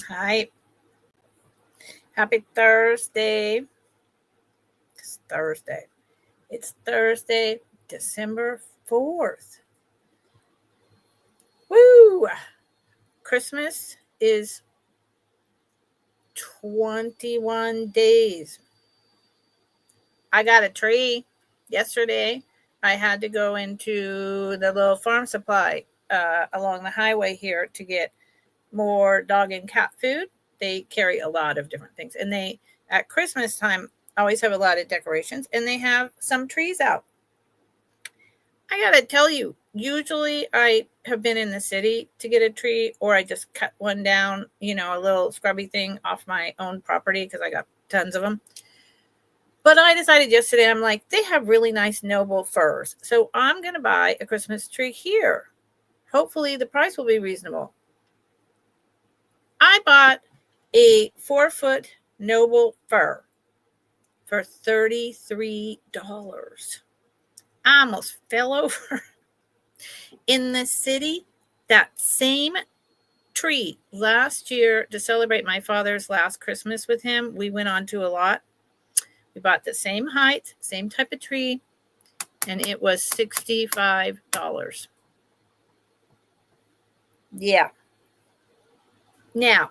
Hi. Happy Thursday. It's Thursday. It's Thursday, December 4th. Woo! Christmas is 21 days. I got a tree yesterday. I had to go into the little farm supply along the highway here to get more dog and cat food. They carry a lot of different things. And they, at Christmas time, always have a lot of decorations. And they have some trees out. I got to tell you, usually I have been in the city to get a tree, or I just cut one down, a little scrubby thing off my own property because I got tons of them. But I decided yesterday, I'm like, they have really nice noble firs. So I'm going to buy a Christmas tree here. Hopefully the price will be reasonable. I bought a 4-foot noble fir for $33. I almost fell over. In the city, that same tree last year to celebrate my father's last Christmas with him, we went on to a lot. We bought the same height, same type of tree, and it was $65. Yeah. Now,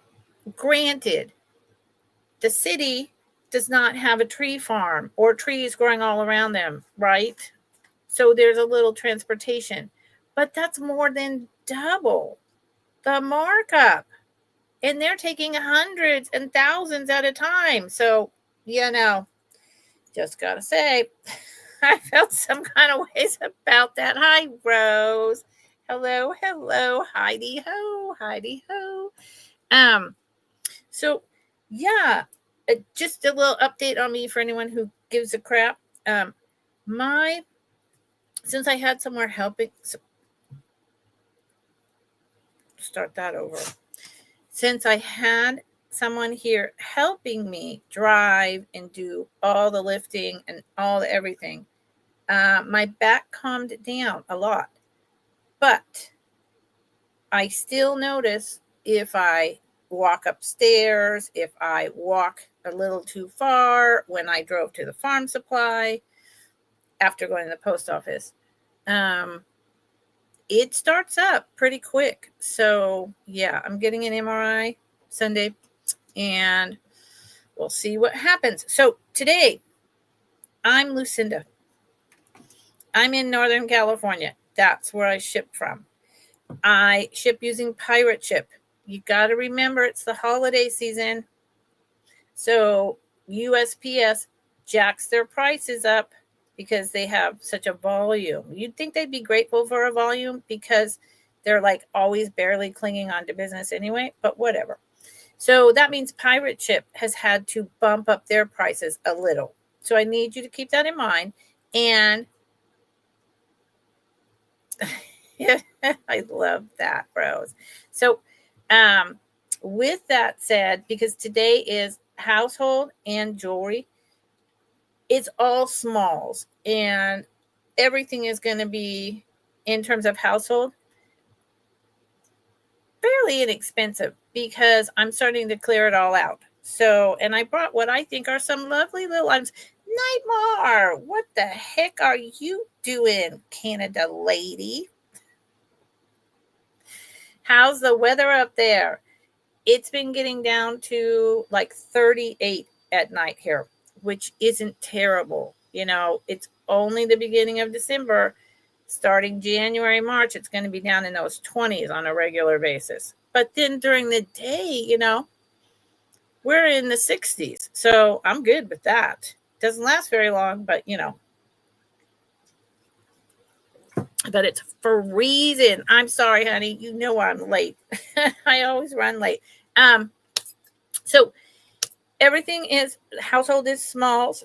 granted, the city does not have a tree farm or trees growing all around them, right? So there's a little transportation, but that's more than double the markup. And they're taking hundreds and thousands at a time. So, just got to say, I felt some kind of ways about that. Hi, Rose. Hello, Heidi ho. So, yeah, just a little update on me for anyone who gives a crap. Since I had somewhere helping, start that over. Since I had someone here helping me drive and do all the lifting and all the everything, my back calmed down a lot. But I still notice if I walk upstairs, if I walk a little too far when I drove to the farm supply after going to the post office, it starts up pretty quick. So yeah, I'm getting an MRI Sunday and we'll see what happens. So today I'm Lucinda. I'm in Northern California. That's where I ship from. I ship using pirate ship. You got to remember it's the holiday season. So USPS jacks their prices up because they have such a volume. You'd think they'd be grateful for a volume because they're like always barely clinging on to business anyway, but whatever. So that means pirate ship has had to bump up their prices a little. So I need you to keep that in mind. And I love that, Rose. So with that said, because today is household and jewelry, it's all smalls and everything is going to be, in terms of household, fairly inexpensive because I'm starting to clear it all out. So, and I brought what I think are some lovely little items. Nightmare, what the heck are you doing, Canada lady? How's the weather up there? It's been getting down to like 38 at night here, which isn't terrible. It's only the beginning of December. Starting January, March, it's going to be down in those 20s on a regular basis. But then during the day, we're in the 60s. So I'm good with that. Doesn't last very long, but but it's freezing. I'm sorry, honey. I'm late. I always run late. So everything is, household is smalls.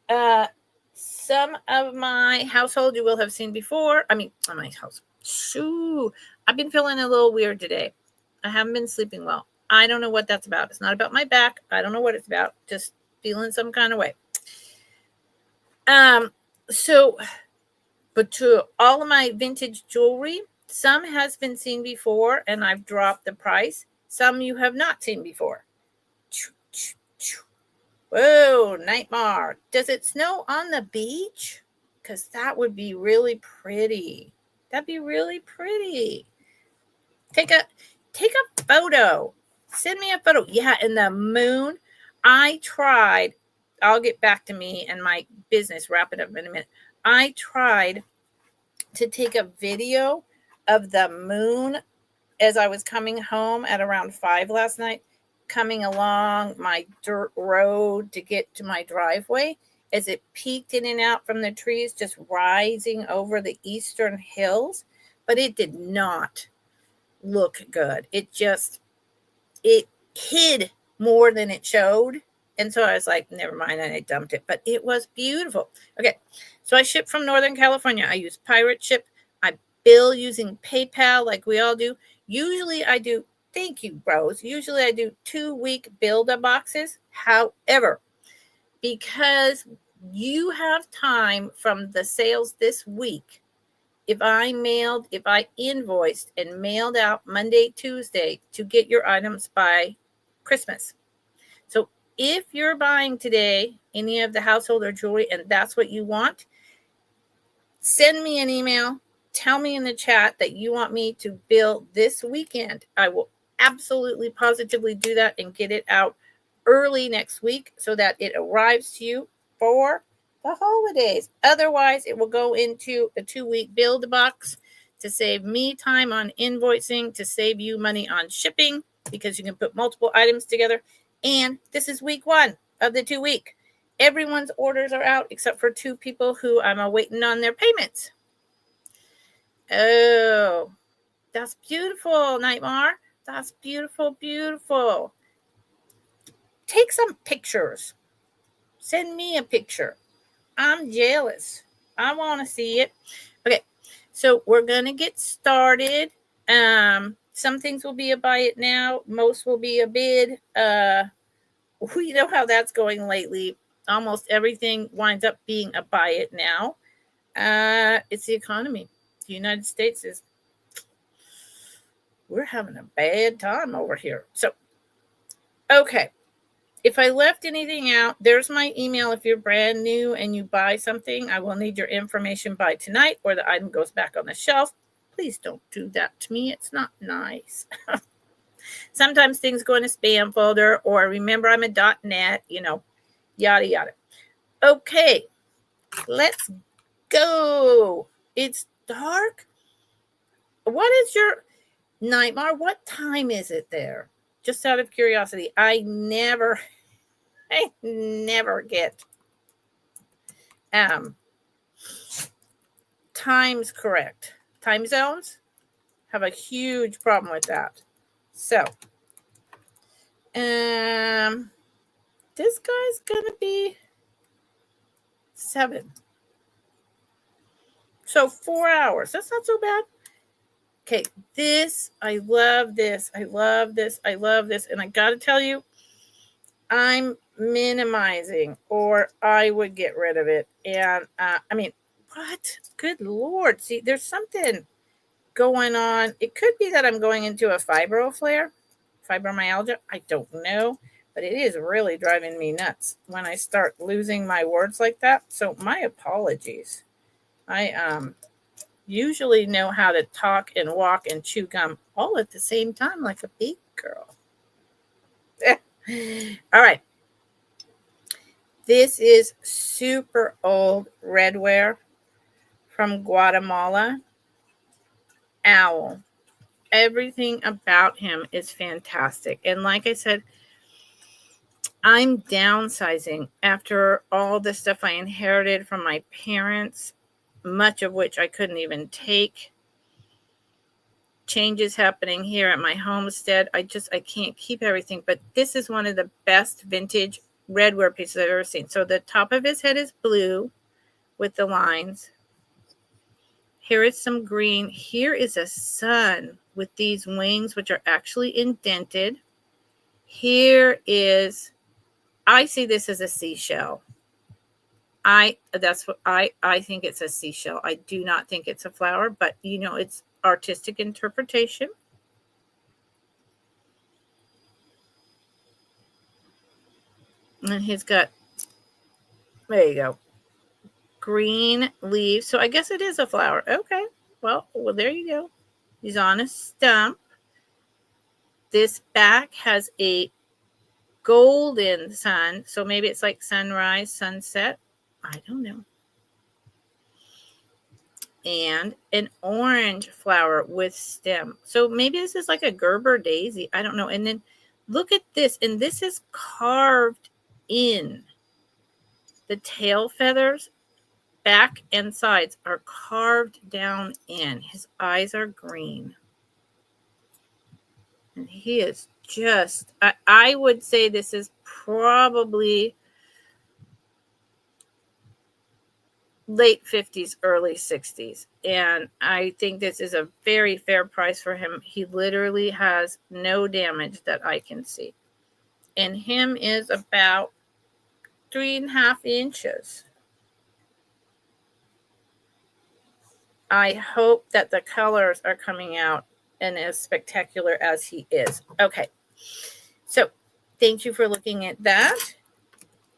Some of my household you will have seen before. I mean, on my house. Shoo. I've been feeling a little weird today. I haven't been sleeping well. I don't know what that's about. It's not about my back. I don't know what it's about. Just feeling some kind of way. But to all of my vintage jewelry, some has been seen before and I've dropped the price. Some you have not seen before. Whoa, Nightmare. Does it snow on the beach? Because that would be really pretty. That'd be really pretty. Take a photo. Send me a photo. Yeah, and the moon. I tried. I'll get back to me and my business. Wrap it up in a minute. I tried to take a video of the moon as I was coming home at around 5 last night, coming along my dirt road to get to my driveway, as it peeked in and out from the trees, just rising over the eastern hills. But it did not look good. It hid more than it showed. And so I was like, never mind, and I dumped it. But it was beautiful. Okay, so I ship from Northern California. I use Pirate Ship. I bill using PayPal like we all do. Usually I do, thank you, bros. Usually I do 2-week build-up boxes. However, because you have time from the sales this week, if I invoiced and mailed out Monday, Tuesday to get your items by Christmas. So if you're buying today any of the household or jewelry and that's what you want, send me an email. Tell me in the chat that you want me to bill this weekend. I will absolutely positively do that and get it out early next week so that it arrives to you for the holidays. Otherwise, it will go into a 2-week build box to save me time on invoicing, to save you money on shipping, because you can put multiple items together. And this is week 1 of the 2-week. Everyone's orders are out except for 2 people who I'm waiting on their payments. Oh, that's beautiful, Nightmare. That's beautiful, beautiful. Take some pictures. Send me a picture. I'm jealous. I want to see it. Okay, so we're going to get started. Some things will be a buy it now. Most will be a bid. We know how that's going lately. Almost everything winds up being a buy it now. It's the economy. The United States we're having a bad time over here. So, okay. If I left anything out, there's my email. If you're brand new and you buy something, I will need your information by tonight or the item goes back on the shelf. Please don't do that to me. It's not nice. Sometimes things go in a spam folder, or remember I'm a .net, yada, yada. Okay, let's go. It's dark. What is your Nightmare? What time is it there? Just out of curiosity. I never get times correct. Time zones have a huge problem with that. So, this guy's gonna be 7. So 4 hours. That's not so bad. Okay, I love this. I love this. I love this. And I got to tell you, I'm minimizing, or I would get rid of it. And what? Good Lord. See, there's something going on. It could be that I'm going into a fibromyalgia. I don't know. But it is really driving me nuts when I start losing my words like that. So my apologies. I usually know how to talk and walk and chew gum all at the same time like a big girl. All right. This is super old redware from Guatemala. Owl. Everything about him is fantastic. And like I said, I'm downsizing after all the stuff I inherited from my parents, much of which I couldn't even take. Changes happening here at my homestead. I can't keep everything, but this is one of the best vintage redware pieces I've ever seen. So the top of his head is blue with the lines. Here is some green. Here is a sun with these wings, which are actually indented. Here is, I see this as a seashell. That's what I think it's a seashell. I do not think it's a flower, but it's artistic interpretation. And he's got, there you go, green leaves. So I guess it is a flower. Okay. Well, there you go. He's on a stump. This back has a golden sun. So maybe it's like sunrise, sunset. I don't know. And an orange flower with stem. So maybe this is like a Gerber daisy. I don't know. And then look at this. And this is carved in. The tail feathers, back and sides, are carved down in. His eyes are green. And he is just, I would say this is probably late 50s, early 60s. And I think this is a very fair price for him. He literally has no damage that I can see. And him is about 3.5 inches. I hope that the colors are coming out and as spectacular as he is. Okay. So thank you for looking at that.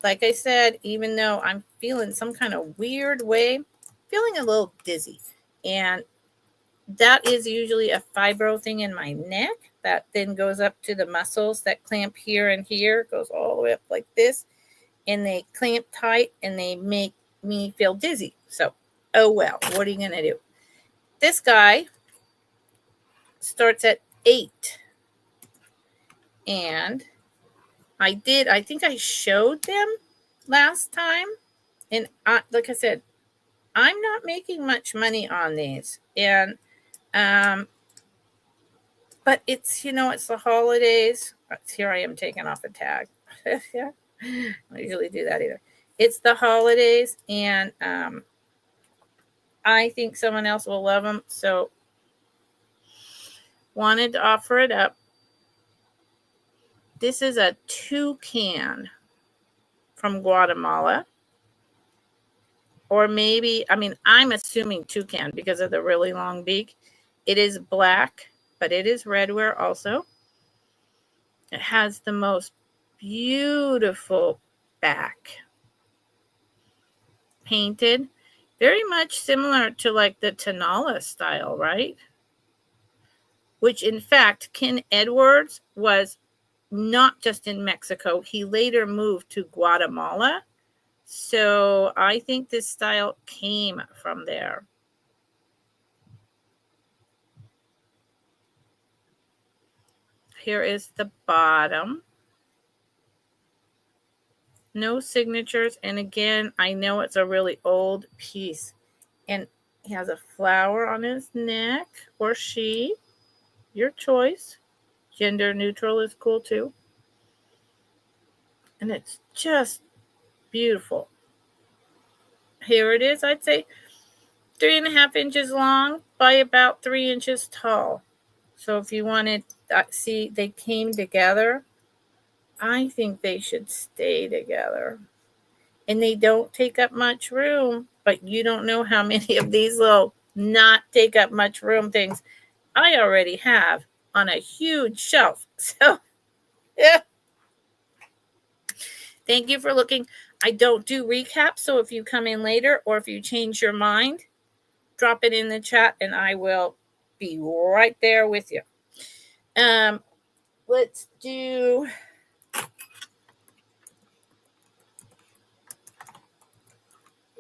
Like I said, even though I'm feeling some kind of weird way, feeling a little dizzy. And that is usually a fibro thing in my neck that then goes up to the muscles that clamp here and here, goes all the way up like this. And they clamp tight and they make me feel dizzy. So, oh well, what are you going to do? This guy starts at 8. And I think I showed them last time. And like I said, I'm not making much money on these. And, but it's, it's the holidays. Here I am taking off a tag. Yeah. I don't usually do that either. It's the holidays. And, I think someone else will love them. So wanted to offer it up. This is a toucan from Guatemala. Or maybe, I'm assuming toucan because of the really long beak. It is black, but it is redware also. It has the most beautiful back. Painted. Very much similar to like the Tenala style, right? Which in fact, Ken Edwards was not just in Mexico. He later moved to Guatemala. So I think this style came from there. Here is the bottom. No signatures. And again, I know it's a really old piece. And he has a flower on his neck, or she. Your choice. Gender neutral is cool too. And it's just beautiful. Here it is. I'd say 3.5 inches long by about 3 inches tall. So if you wanted, see, they came together. I think they should stay together. And they don't take up much room, but you don't know how many of these little not take up much room things I already have on a huge shelf. So, yeah. Thank you for looking. I don't do recaps, so if you come in later or if you change your mind, drop it in the chat and I will be right there with you. Let's do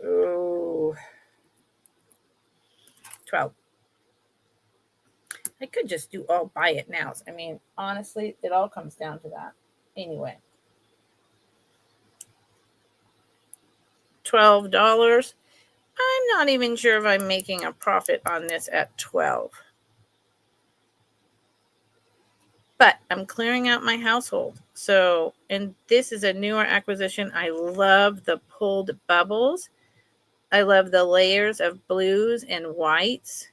Oh, 12. I could just do all buy it nows. Honestly, it all comes down to that. Anyway. $12. I'm not even sure if I'm making a profit on this at 12. But I'm clearing out my household. So, and this is a newer acquisition. I love the pulled bubbles. I love the layers of blues and whites.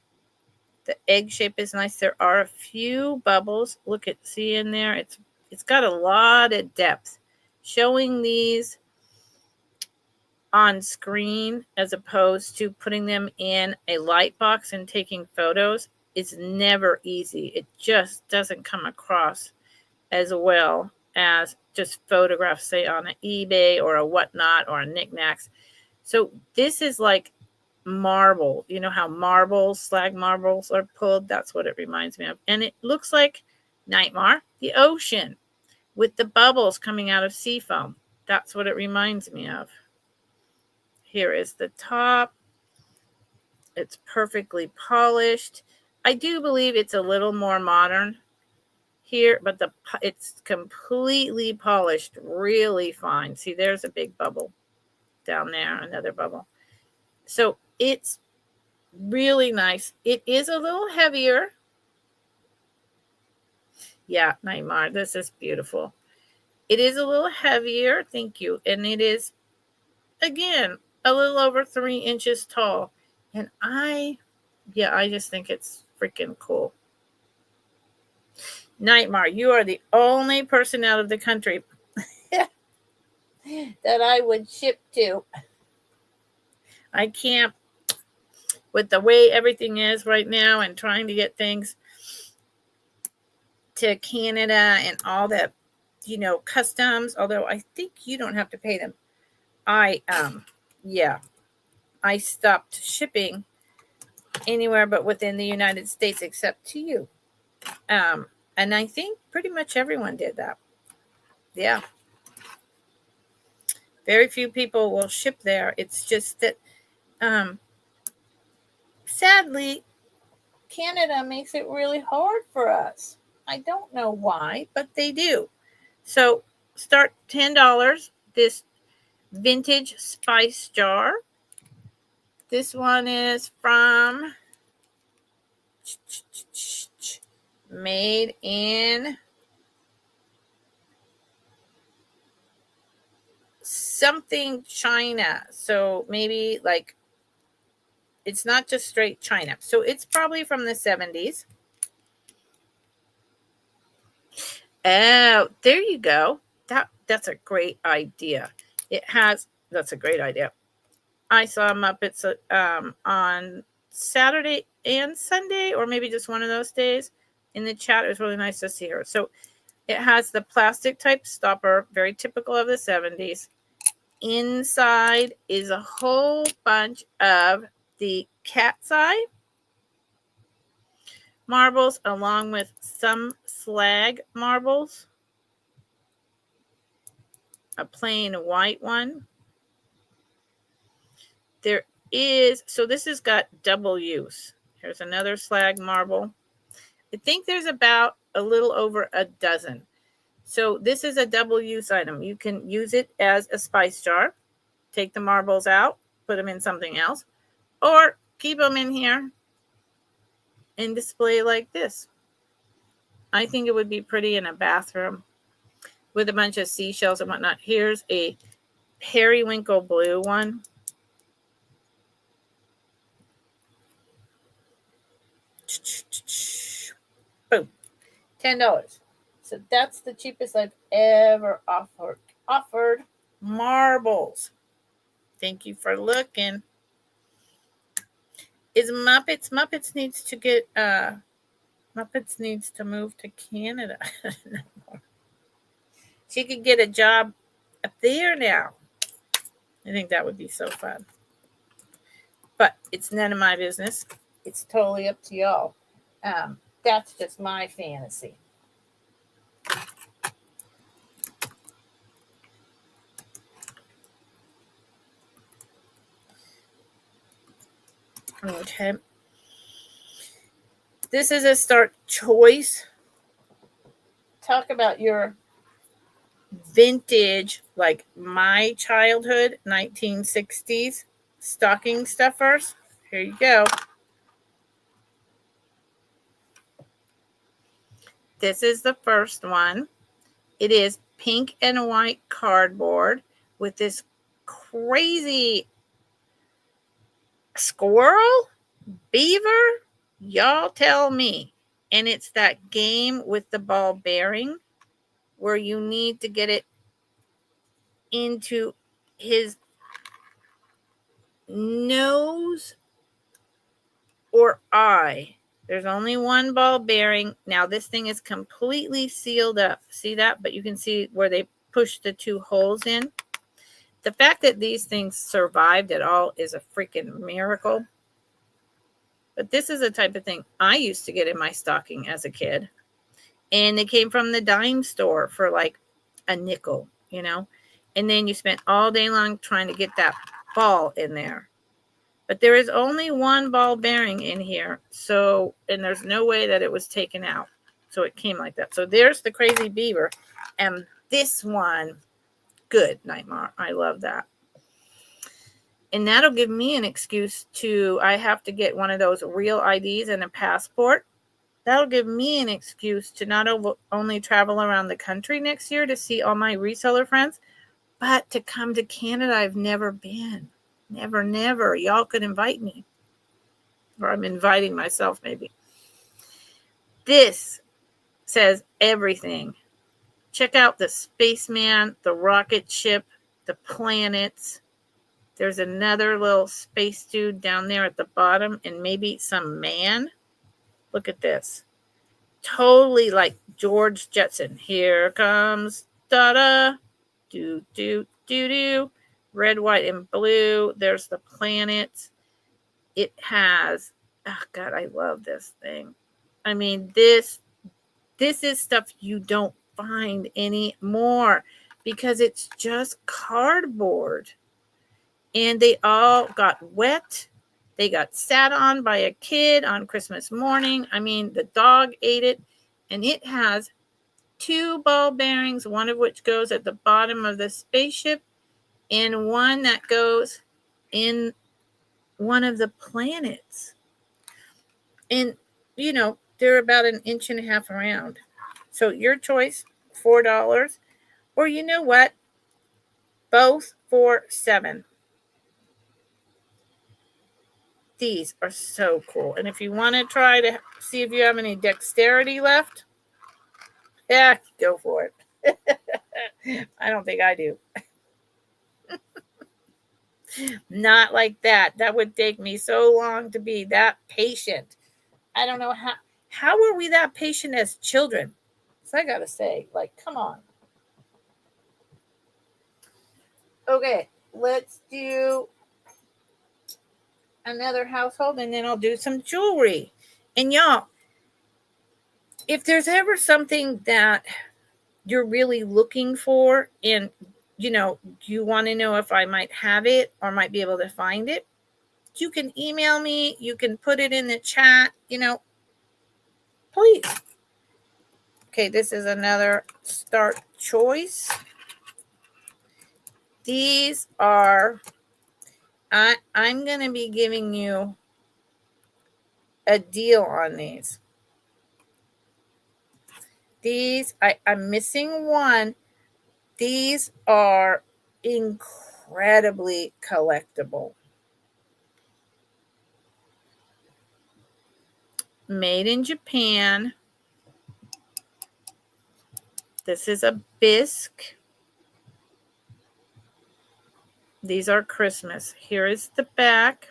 The egg shape is nice. There are a few bubbles. Look at, see in there. It's got a lot of depth. Showing these on screen as opposed to putting them in a light box and taking photos is never easy. It just doesn't come across as well as just photographs, say on an eBay or a whatnot or a knickknacks. So this is like marble. You know how marbles, slag marbles are pulled? That's what it reminds me of. And it looks like Nightmare, the ocean, with the bubbles coming out of sea foam. That's what it reminds me of. Here is the top. It's perfectly polished. I do believe it's a little more modern here, but it's completely polished, really fine. See, there's a big bubble down there, another bubble. So it's really nice. It is a little heavier. Yeah, Nightmare, this is beautiful. It is a little heavier, thank you. And it is, again, a little over 3 inches tall. And I just think it's freaking cool. Nightmare, you are the only person out of the country that I would ship to. I can't, with the way everything is right now and trying to get things to Canada and all that, customs, although I think you don't have to pay them. I stopped shipping anywhere but within the United States except to you. And I think pretty much everyone did that. Yeah. Very few people will ship there. It's just that, sadly, Canada makes it really hard for us. I don't know why, but they do. So start $10. This vintage spice jar. This one is from made in something China. So maybe like it's not just straight China. So it's probably from the 70s. Oh, there you go. That's a great idea. That's a great idea. I saw Muppets on Saturday and Sunday, or maybe just one of those days. In the chat, it was really nice to see her. So it has the plastic type stopper, very typical of the 70s. Inside is a whole bunch of the cat's eye marbles, along with some slag marbles. A plain white one. So this has got double use. Here's another slag marble. I think there's about a little over a dozen. So this is a double use item. You can use it as a spice jar, take the marbles out, put them in something else, or keep them in here and display like this. I think it would be pretty in a bathroom with a bunch of seashells and whatnot. Here's a periwinkle blue one. Boom. $10. So that's the cheapest I've ever offered marbles. Thank you for looking. Is Muppets needs to get Muppets needs to move to Canada. She could get a job up there now. I think that would be so fun. But it's none of my business. It's totally up to y'all. That's just my fantasy. Okay. This is a start choice. Talk about your vintage, like my childhood, 1960s stocking stuffers. Here you go. This is the first one. It is pink and white cardboard with this crazy squirrel, beaver, y'all tell me. And it's that game with the ball bearing where you need to get it into his nose or eye. There's only one ball bearing. Now this thing is completely sealed up. See that? But you can see where they pushed the 2 holes in. The fact that these things survived at all is a freaking miracle. But this is the type of thing I used to get in my stocking as a kid. And they came from the dime store for like a nickel, you know. And then you spent all day long trying to get that ball in there. But there is only one ball bearing in here. So, and there's no way that it was taken out. So it came like that. So there's the crazy beaver. And this one, good, Nightmare. I love that. And that'll give me an excuse to, I have to get one of those real IDs and a passport. That'll give me an excuse to not only travel around the country next year to see all my reseller friends, but to come to Canada. I've never been. Never. Y'all could invite me. Or I'm inviting myself, maybe. This says everything. Check out the spaceman, the rocket ship, the planets. There's another little space dude down there at the bottom, and maybe some man. Look at this. Totally like George Jetson. Here comes da-da. Do. Red, white, and blue. There's the planets. It has, oh God, I love this thing. I mean, this is stuff you don't find anymore because it's just cardboard. And they all got wet. They got sat on by a kid on Christmas morning. I mean, the dog ate it. And it has 2 ball bearings, one of which goes at the bottom of the spaceship and one that goes in one of the planets. And, you know, they're about 1.5 inches around. So your choice, $4. Or you know what? Both for $7. These are so cool. And if you want to try to see if you have any dexterity left, yeah, go for it. I don't think I do. Not like that. That would take me so long to be that patient. I don't know how were we that patient as children? So I gotta say, like, come on. Okay, let's do another household and then I'll do some jewelry. And y'all, if there's ever something that you're really looking for and you know, you want to know if I might have it or might be able to find it, you can email me, you can put it in the chat, you know, please. Okay, this is another start choice. These are, I'm going to be giving you a deal on these. These, I'm missing one. These are incredibly collectible. Made in Japan. This is a bisque. These are Christmas. Here is the back.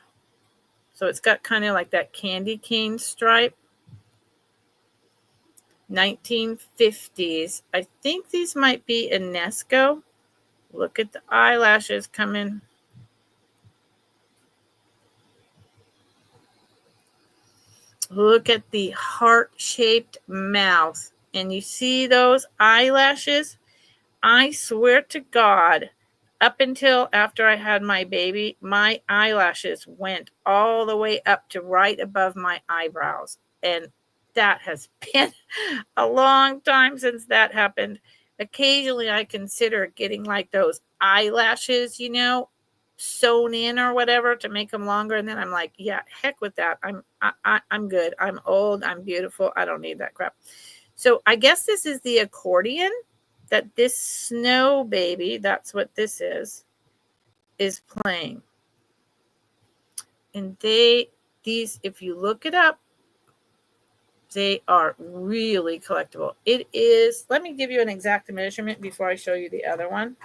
So it's got kind of like that candy cane stripe. 1950s. I think these might be UNESCO. Look at the eyelashes coming. Look at the heart-shaped mouth. And you see those eyelashes? I swear to God, up until after I had my baby, my eyelashes went all the way up to right above my eyebrows. And that has been a long time since that happened. Occasionally, I consider getting like those eyelashes, you know, sewn in or whatever to make them longer. And then I'm like, yeah, heck with that. I'm good. I'm old. I'm beautiful. I don't need that crap. So I guess this is the accordion that this snow baby, that's what this is playing. And these, if you look it up, they are really collectible. It is, let me give you an exact measurement before I show you the other one.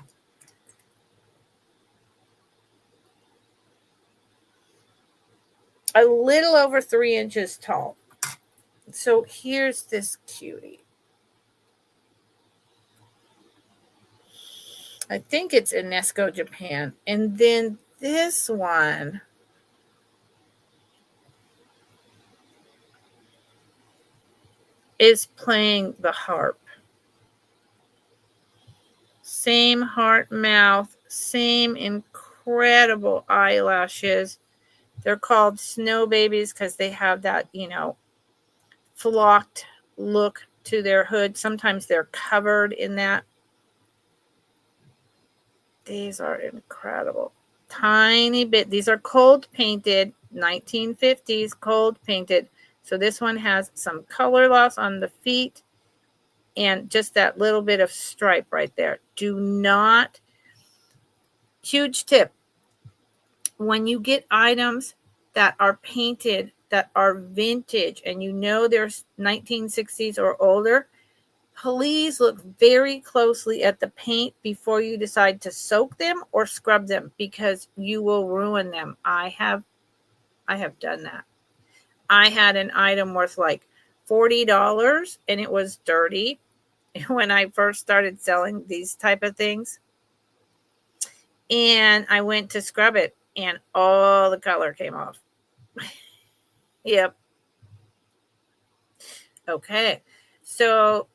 A little over 3 inches tall. So here's this cutie. I think it's UNESCO Japan. And then this one is playing the harp. Same heart mouth, same incredible eyelashes. They're called snow babies because they have that, flocked look to their hood. Sometimes they're covered in that. These are incredible. Tiny bit. These are cold painted, 1950s cold painted. So this one has some color loss on the feet and just that little bit of stripe right there. Do not, huge tip, when you get items that are painted, that are vintage, and you know they're 1960s or older, please look very closely at the paint before you decide to soak them or scrub them, because you will ruin them. I have done that. I had an item worth like $40 and it was dirty when I first started selling these type of things. And I went to scrub it and all the color came off. Yep. Okay. So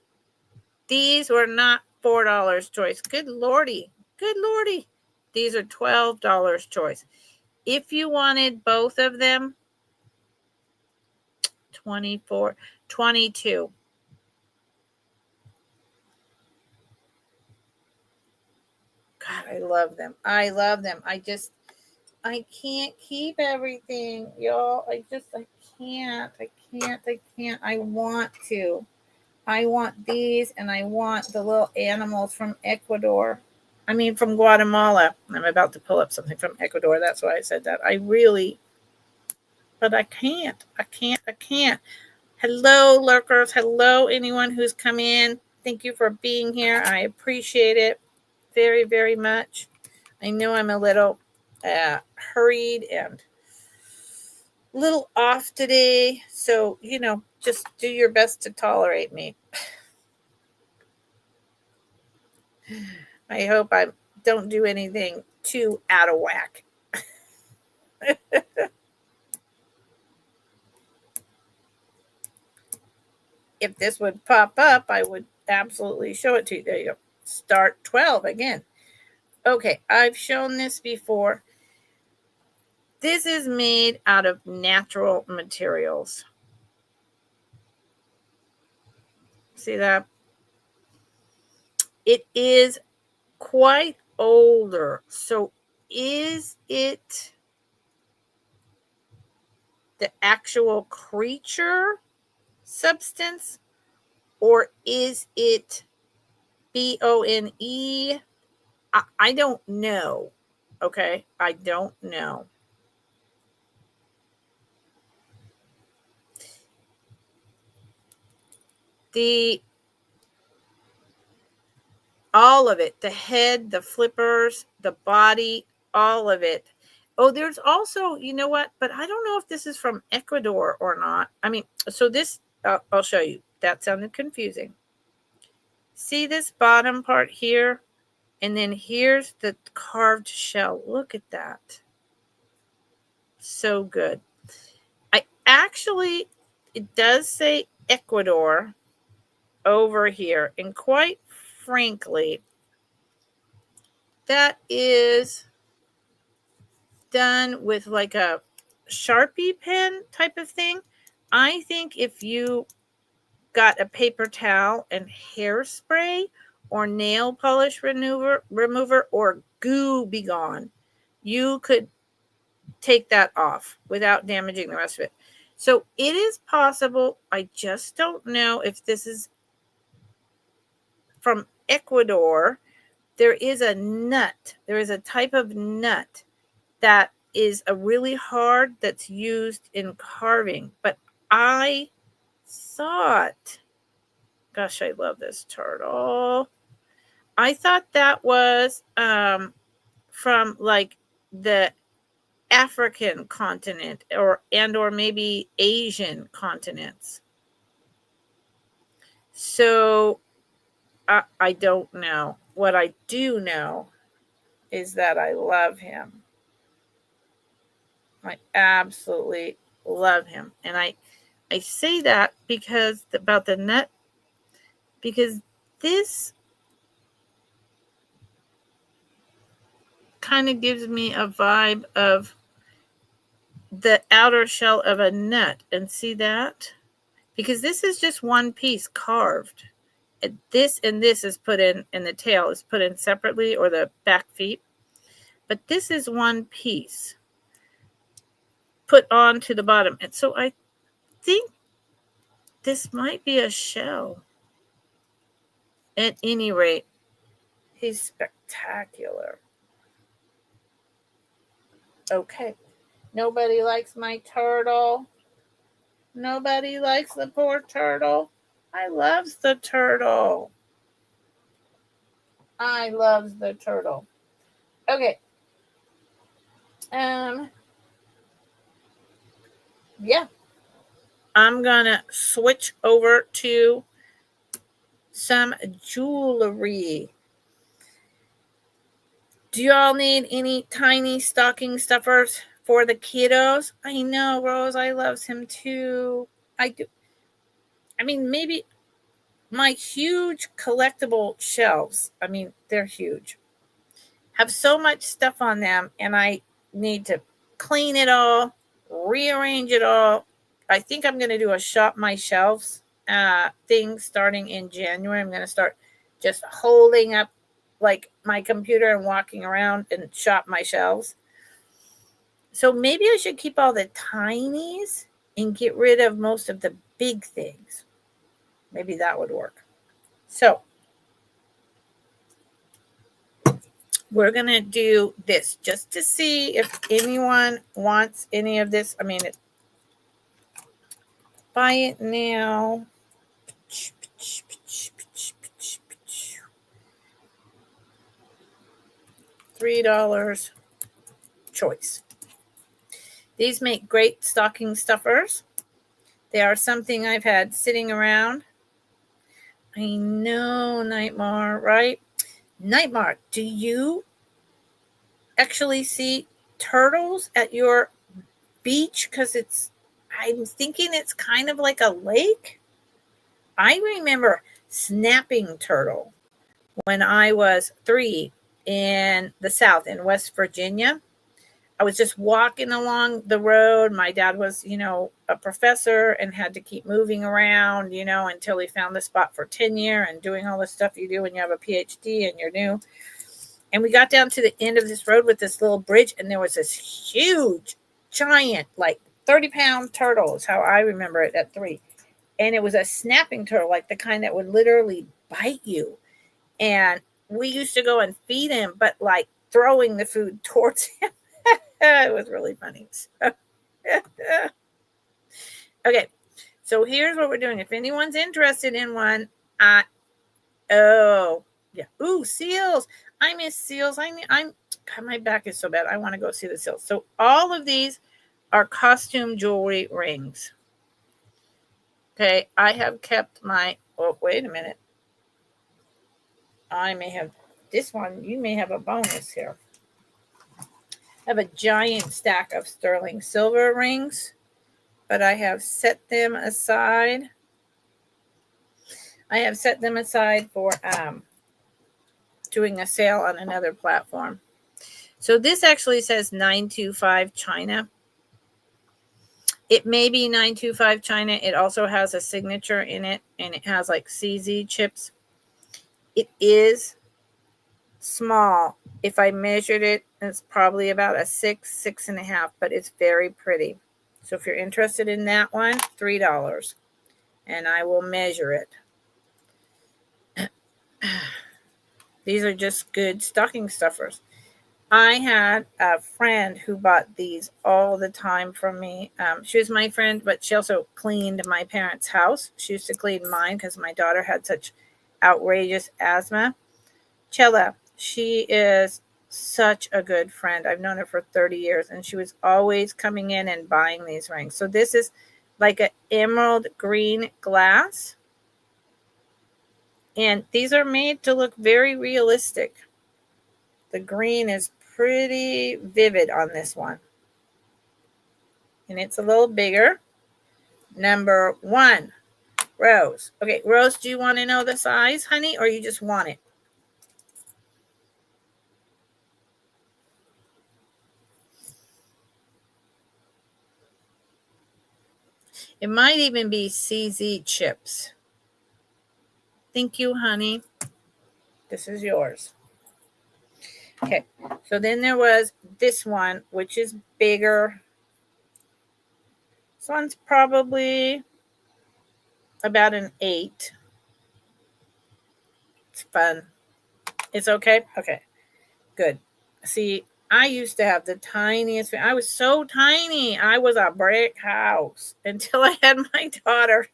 these were not $4 choice. Good Lordy. Good Lordy. These are $12 choice. If you wanted both of them, 24, 22. God, I love them. I love them. I can't keep everything, y'all. I can't. I want to. I want these, and I want the little animals from Ecuador. I mean, from Guatemala. I'm about to pull up something from Ecuador. That's why I said that. But I can't. I can't. Hello, lurkers. Hello, anyone who's come in. Thank you for being here. I appreciate it very, very much. I know I'm a little hurried and a little off today. So, just do your best to tolerate me. I hope I don't do anything too out of whack. If this would pop up, I would absolutely show it to you. There you go. Start 12 again. Okay, I've shown this before. This is made out of natural materials. See that? It is quite older. So is it the actual creature substance, or is it bone? I don't know. Okay, I don't know. All of it, the head, the flippers, the body, all of it. Oh, there's also, you know what? But I don't know if this is from Ecuador or not. I mean, so this, I'll show you. That sounded confusing. See this bottom part here? And then here's the carved shell. Look at that. So good. It does say Ecuador over here. And quite frankly, that is done with like a Sharpie pen type of thing. I think if you got a paper towel and hairspray or nail polish remover or goo be gone, you could take that off without damaging the rest of it. So it is possible. I just don't know if this is from Ecuador. There is a nut. There is a type of nut that is a really hard that's used in carving. But I thought, gosh, I love this turtle. I thought that was from like the African continent or maybe Asian continents. So I don't know. What I do know is that I love him. I absolutely love him. And I say that because about the nut, because this kind of gives me a vibe of the outer shell of a nut. And see that? Because this is just one piece carved. This and this is put in, and the tail is put in separately, or the back feet. But this is one piece put onto the bottom. And so I think this might be a shell. At any rate, he's spectacular. Okay. Nobody likes my turtle. Nobody likes the poor turtle. I loves the turtle. I loves the turtle. Okay. Yeah. I'm gonna switch over to some jewelry. Do y'all need any tiny stocking stuffers for the kiddos? I know, Rose, I loves him too. I do. I mean, maybe my huge collectible shelves, I mean, they're huge, have so much stuff on them, and I need to clean it all, rearrange it all. I think I'm going to do a shop my shelves thing starting in January. I'm going to start just holding up like my computer and walking around and shop my shelves. So maybe I should keep all the tinies and get rid of most of the big things. Maybe that would work. So we're going to do this just to see if anyone wants any of this. I mean, buy it now. $3 choice. These make great stocking stuffers. They are something I've had sitting around. I know, Nightmare, right? Nightmare, do you actually see turtles at your beach? Because I'm thinking it's kind of like a lake. I remember snapping turtle when I was 3 in the South, in West Virginia. I was just walking along the road. My dad was, a professor and had to keep moving around, until he found the spot for tenure and doing all the stuff you do when you have a PhD and you're new. And we got down to the end of this road with this little bridge, and there was this huge, giant, like 30-pound turtle is how I remember it at 3. And it was a snapping turtle, like the kind that would literally bite you. And we used to go and feed him, but like throwing the food towards him. It was really funny. Okay, so here's what we're doing. If anyone's interested in one, seals. I miss seals. God, my back is so bad. I want to go see the seals. So all of these are costume jewelry rings. Okay, I have kept my, wait a minute. I may have this one. You may have a bonus here. I have a giant stack of sterling silver rings, but I have set them aside. I have set them aside for doing a sale on another platform. So this actually says 925 China. It may be 925 China. It also has a signature in it, and it has like CZ chips. It is small. If I measured it, it's probably about a 6.5, but it's very pretty. So if you're interested in that one, $3, and I will measure it. These are just good stocking stuffers. I had a friend who bought these all the time from me. She was my friend, but she also cleaned my parents' house. She used to clean mine because my daughter had such outrageous asthma. Chella, she is such a good friend. I've known her for 30 years, and she was always coming in and buying these rings. So this is like an emerald green glass. And these are made to look very realistic. The green is pretty vivid on this one. And it's a little bigger. Number 1, Rose. Okay, Rose, do you want to know the size, honey, or you just want it? It might even be CZ chips. Thank you, honey. This is yours. Okay, so then there was this one, which is bigger. This one's probably about an 8. It's fun. It's okay? Okay, good. See, I used to have the tiniest. I was so tiny. I was a brick house until I had my daughter.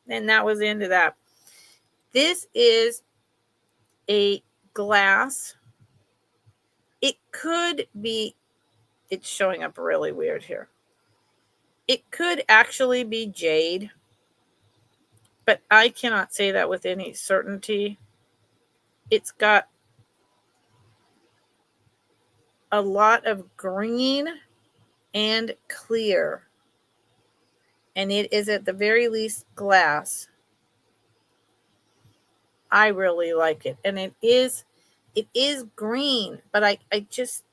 And that was into that. This is a glass. It could be, it's showing up really weird here. It could actually be jade, but I cannot say that with any certainty. It's got a lot of green and clear, and it is at the very least glass. I really like it, and it is green, but I just,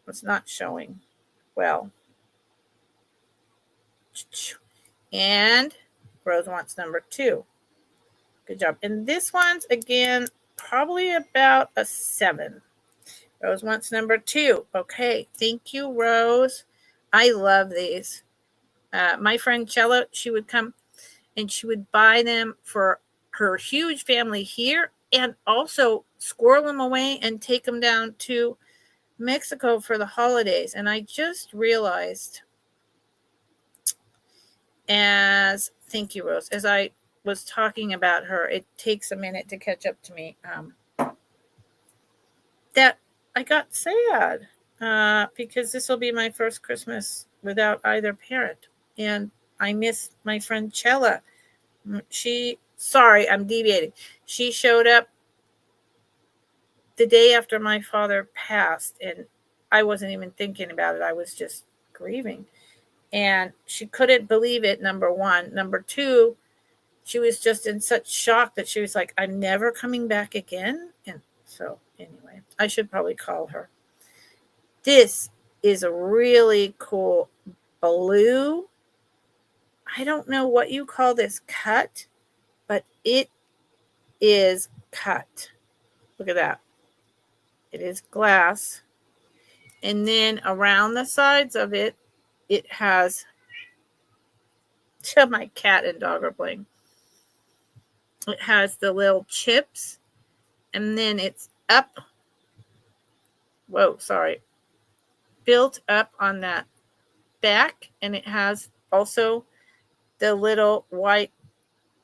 it's not showing well. And Rose wants number 2. Good job. And this one's, again, probably about a 7. Rose wants number 2. Okay, thank you, Rose. I love these. My friend Chella, she would come and she would buy them for her huge family here and also squirrel them away and take them down to Mexico for the holidays. And I just realized, thank you, Rose, as I was talking about her, it takes a minute to catch up to me, that I got sad because this will be my first Christmas without either parent. And I miss my friend Chella. Sorry, I'm deviating. She showed up the day after my father passed, and I wasn't even thinking about it. I was just grieving. And she couldn't believe it, number 1. Number 2, she was just in such shock that she was like, I'm never coming back again. And so anyway, I should probably call her. This is a really cool blue. I don't know what you call this cut, but it is cut. Look at that. It is glass. And then around the sides of it, it has, my cat and dog are playing. It has the little chips, and then it's up. Built up on that back, and it has also the little white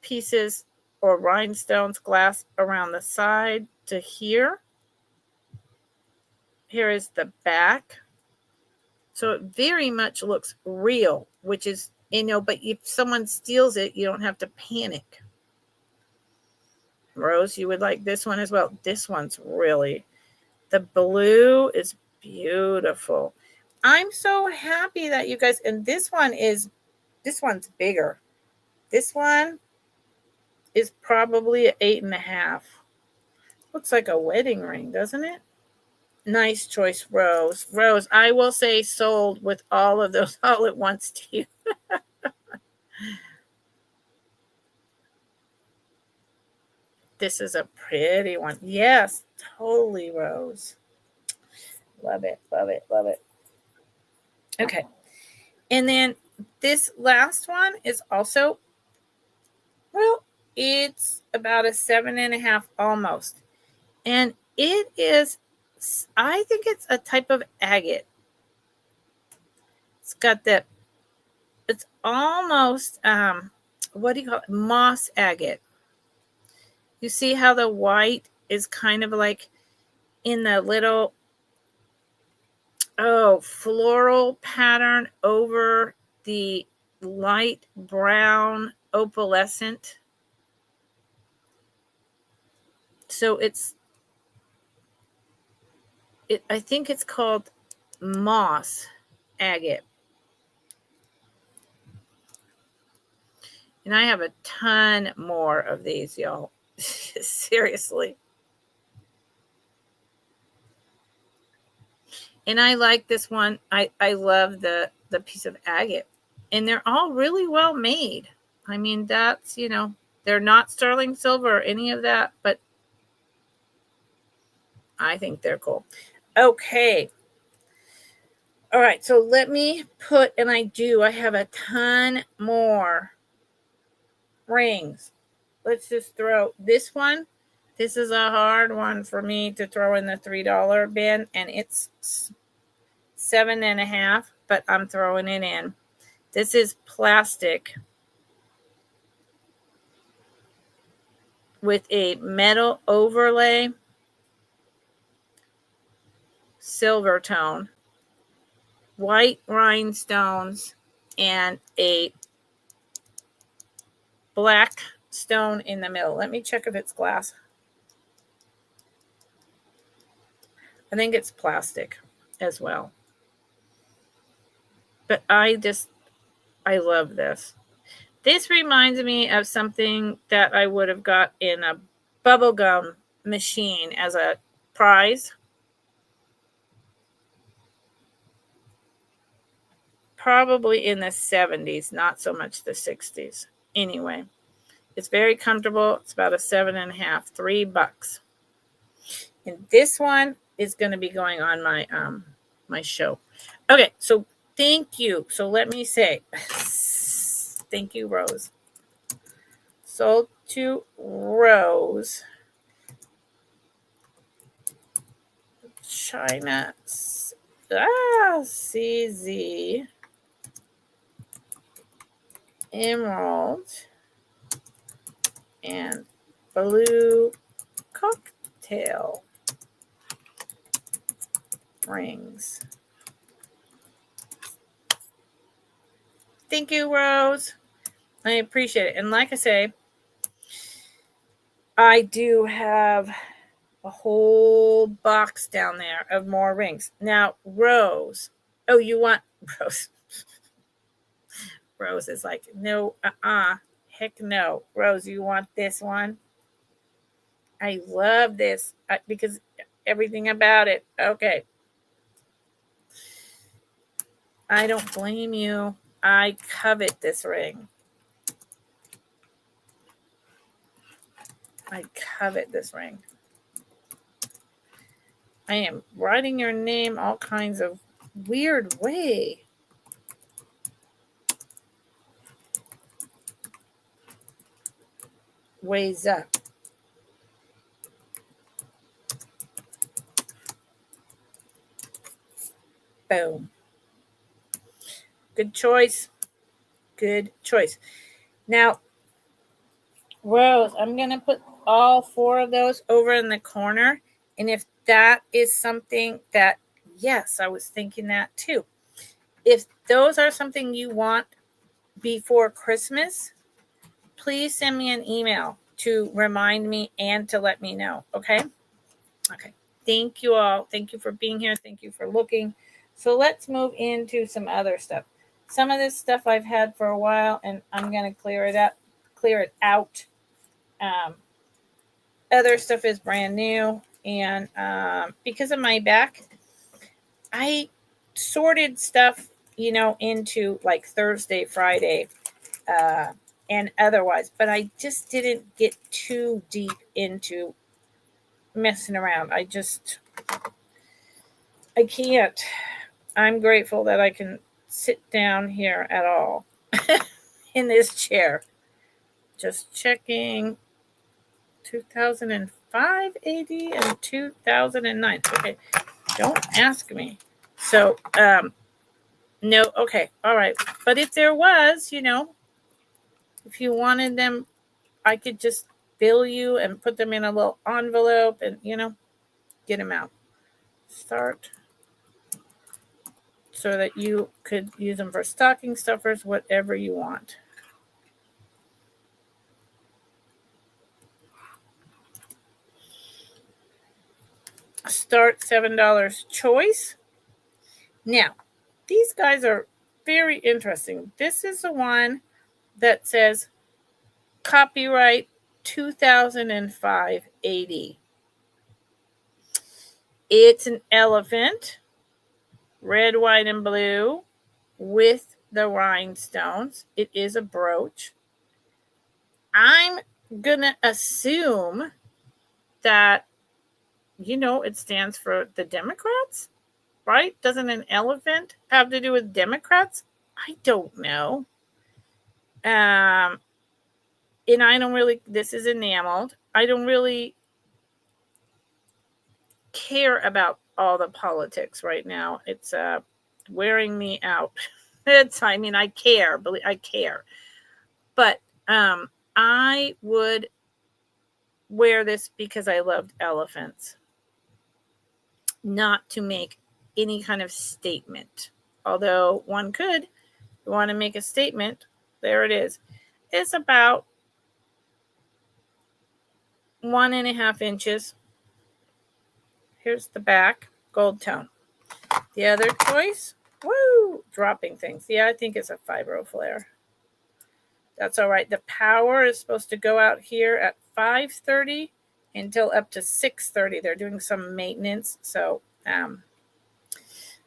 pieces or rhinestones glass around the side to here. Here is the back. So it very much looks real, which is, but if someone steals it, you don't have to panic. Rose, you would like this one as well. This one's really, the blue is beautiful. I'm so happy that you guys, and this one's bigger. This one is probably an 8.5. Looks like a wedding ring, doesn't it? Nice choice, Rose. Rose, I will say sold with all of those all at once to you. This is a pretty one. Yes, totally, Rose. Love it, love it, love it. Okay. And then this last one is also, well, it's about a 7.5 almost. And it is, I think it's a type of agate. It's got that, it's almost, what do you call it? Moss agate. You see how the white is kind of like in the little, floral pattern over the light brown opalescent. So I think it's called moss agate. And I have a ton more of these, y'all. Seriously. And I like this one. I love the piece of agate. And they're all really well made. I mean, that's, they're not sterling silver or any of that, but I think they're cool. Okay. All right. So let me put, and I have a ton more rings. Let's just throw this one. This is a hard one for me to throw in the $3 bin, and it's 7.5, but I'm throwing it in. This is plastic with a metal overlay, silver tone, white rhinestones, and a black stone in the middle. Let me check if it's glass. I think it's plastic as well. But I love this. This reminds me of something that I would have got in a bubblegum machine as a prize. Probably in the 70s, not so much the 60s. Anyway, it's very comfortable. It's about a 7.5, $3. And this one is going to be going on my my show. Okay, so thank you. So let me say thank you, Rose. Sold to Rose. China CZ Emerald and Blue Cocktail rings. Thank you, Rose. I appreciate it. And like I say, I do have a whole box down there of more rings. Now, Rose. Oh, you want Rose? Rose is like, no, heck no. Rose, you want this one? I love this because everything about it. Okay. I don't blame you. I covet this ring. I covet this ring. I am writing your name all kinds of weird ways up. Boom. Good choice. Good choice. Now, Rose, I'm going to put all 4 of those over in the corner. And if that is something that, yes, I was thinking that too. If those are something you want before Christmas, please send me an email to remind me and to let me know. Okay? Okay. Thank you all. Thank you for being here. Thank you for looking. So let's move into some other stuff. Some of this stuff I've had for a while, and I'm going to clear it out. Other stuff is brand new. And because of my back, I sorted stuff, into like Thursday, Friday, and otherwise. But I just didn't get too deep into messing around. I can't. I'm grateful that I can sit down here at all in this chair. Just checking 2005 AD and 2009. Okay, don't ask me. So, no, okay, all right. But if there was, if you wanted them, I could just bill you and put them in a little envelope and, get them out. Start so that you could use them for stocking stuffers, whatever you want. Start $7 choice. Now, these guys are very interesting. This is the one that says copyright 2005 AD. It's an elephant, red, white, and blue, with the rhinestones. It is a brooch. I'm going to assume that, it stands for the Democrats, right? Doesn't an elephant have to do with Democrats? I don't know. And I don't really, this is enameled. I don't really care about all the politics right now. It's wearing me out. I care, but I care. But I would wear this because I loved elephants, not to make any kind of statement. Although one could want to make a statement. There it is. It's about 1.5 inches. Here's the back, gold tone. The other choice, dropping things. Yeah, I think it's a fibro flare. That's all right. The power is supposed to go out here at 5:30 until up to 6:30. They're doing some maintenance. So I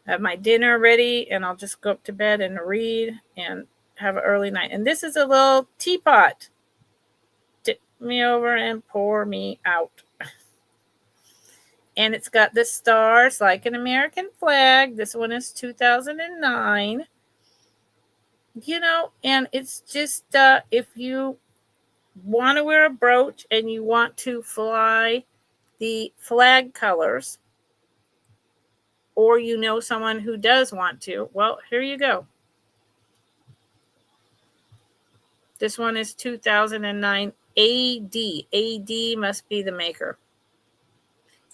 have my dinner ready, and I'll just go up to bed and read and have an early night. And this is a little teapot. Tip me over and pour me out. And it's got the stars like an American flag. This one is 2009. And it's just if you want to wear a brooch and you want to fly the flag colors, or someone who does want to, well, here you go. This one is 2009 AD. AD must be the maker.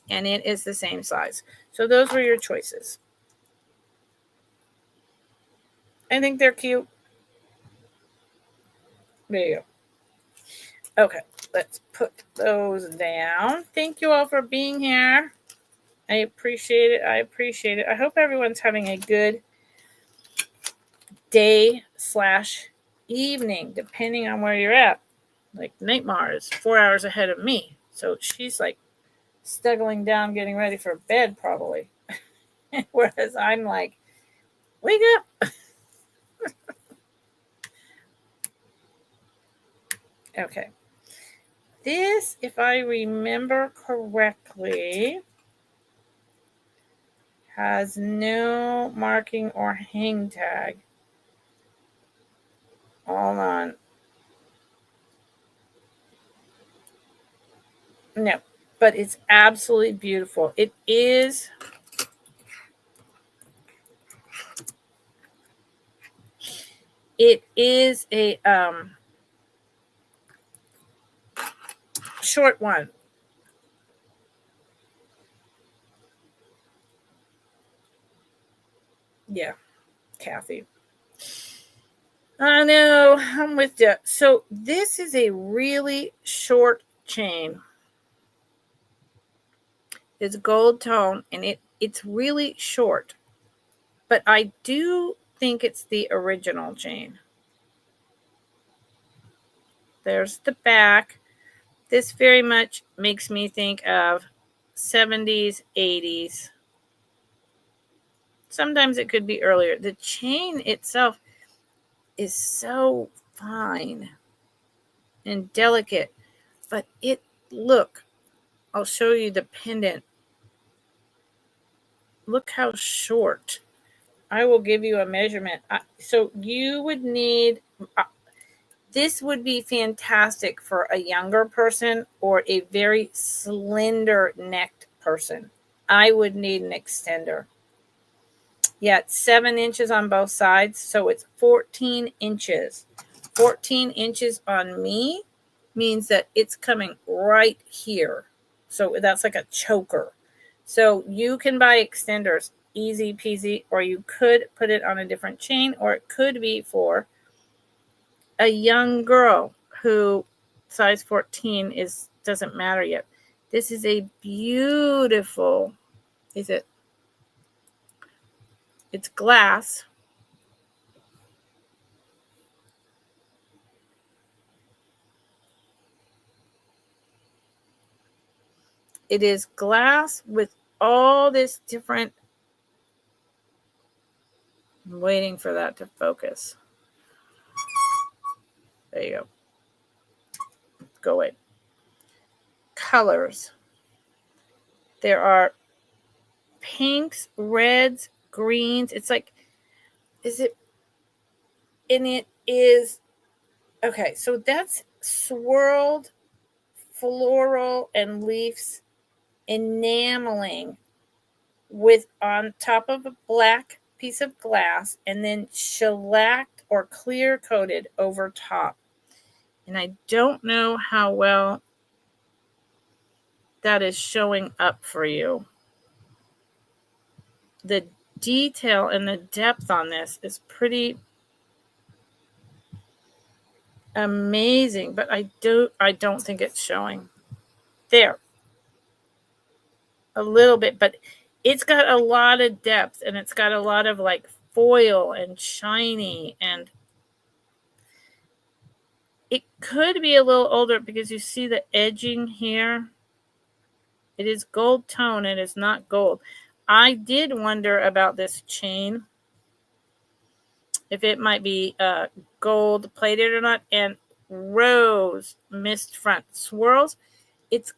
And it is the same size. So those were your choices. I think they're cute. There you go. Okay, let's put those down. Thank you all for being here. I appreciate it. I hope everyone's having a good day/evening, depending on where you're at. Like Nightmare is 4 hours ahead of me. So she's like snuggling down, getting ready for bed probably. Whereas I'm like, wake up. Okay. This, if I remember correctly, has no marking or hang tag. Hold on. No, but it's absolutely beautiful. It is a short one. Yeah, Kathy. I know, I'm with you. So this is a really short chain. It's gold tone, and it's really short. But I do think it's the original chain. There's the back. This very much makes me think of 70s, 80s. Sometimes it could be earlier. The chain itself is so fine and delicate, but I'll show you the pendant. Look how short. I will give you a measurement. So you would need, this would be fantastic for a younger person or a very slender necked person. I would need an extender. Yeah, it's 7 inches on both sides, so it's 14 inches. 14 inches on me means that it's coming right here. So that's like a choker. So you can buy extenders, easy peasy, or you could put it on a different chain, or it could be for a young girl who size 14 doesn't matter yet. This is a beautiful, it's glass. It is glass with all this different, I'm waiting for that to focus. There you go. Go away. Colors. There are pinks, reds, greens. It's like, and it is, okay, so that's swirled floral and leaves enameling with on top of a black piece of glass and then shellacked or clear coated over top. And I don't know how well that is showing up for you. The detail and the depth on this is pretty amazing, but I don't think it's showing. There. A little bit, but it's got a lot of depth and it's got a lot of like foil and shiny, and it could be a little older because you see the edging here. It is gold tone. It is not gold. I did wonder about this chain, if it might be gold plated or not. And rose mist front swirls. It's,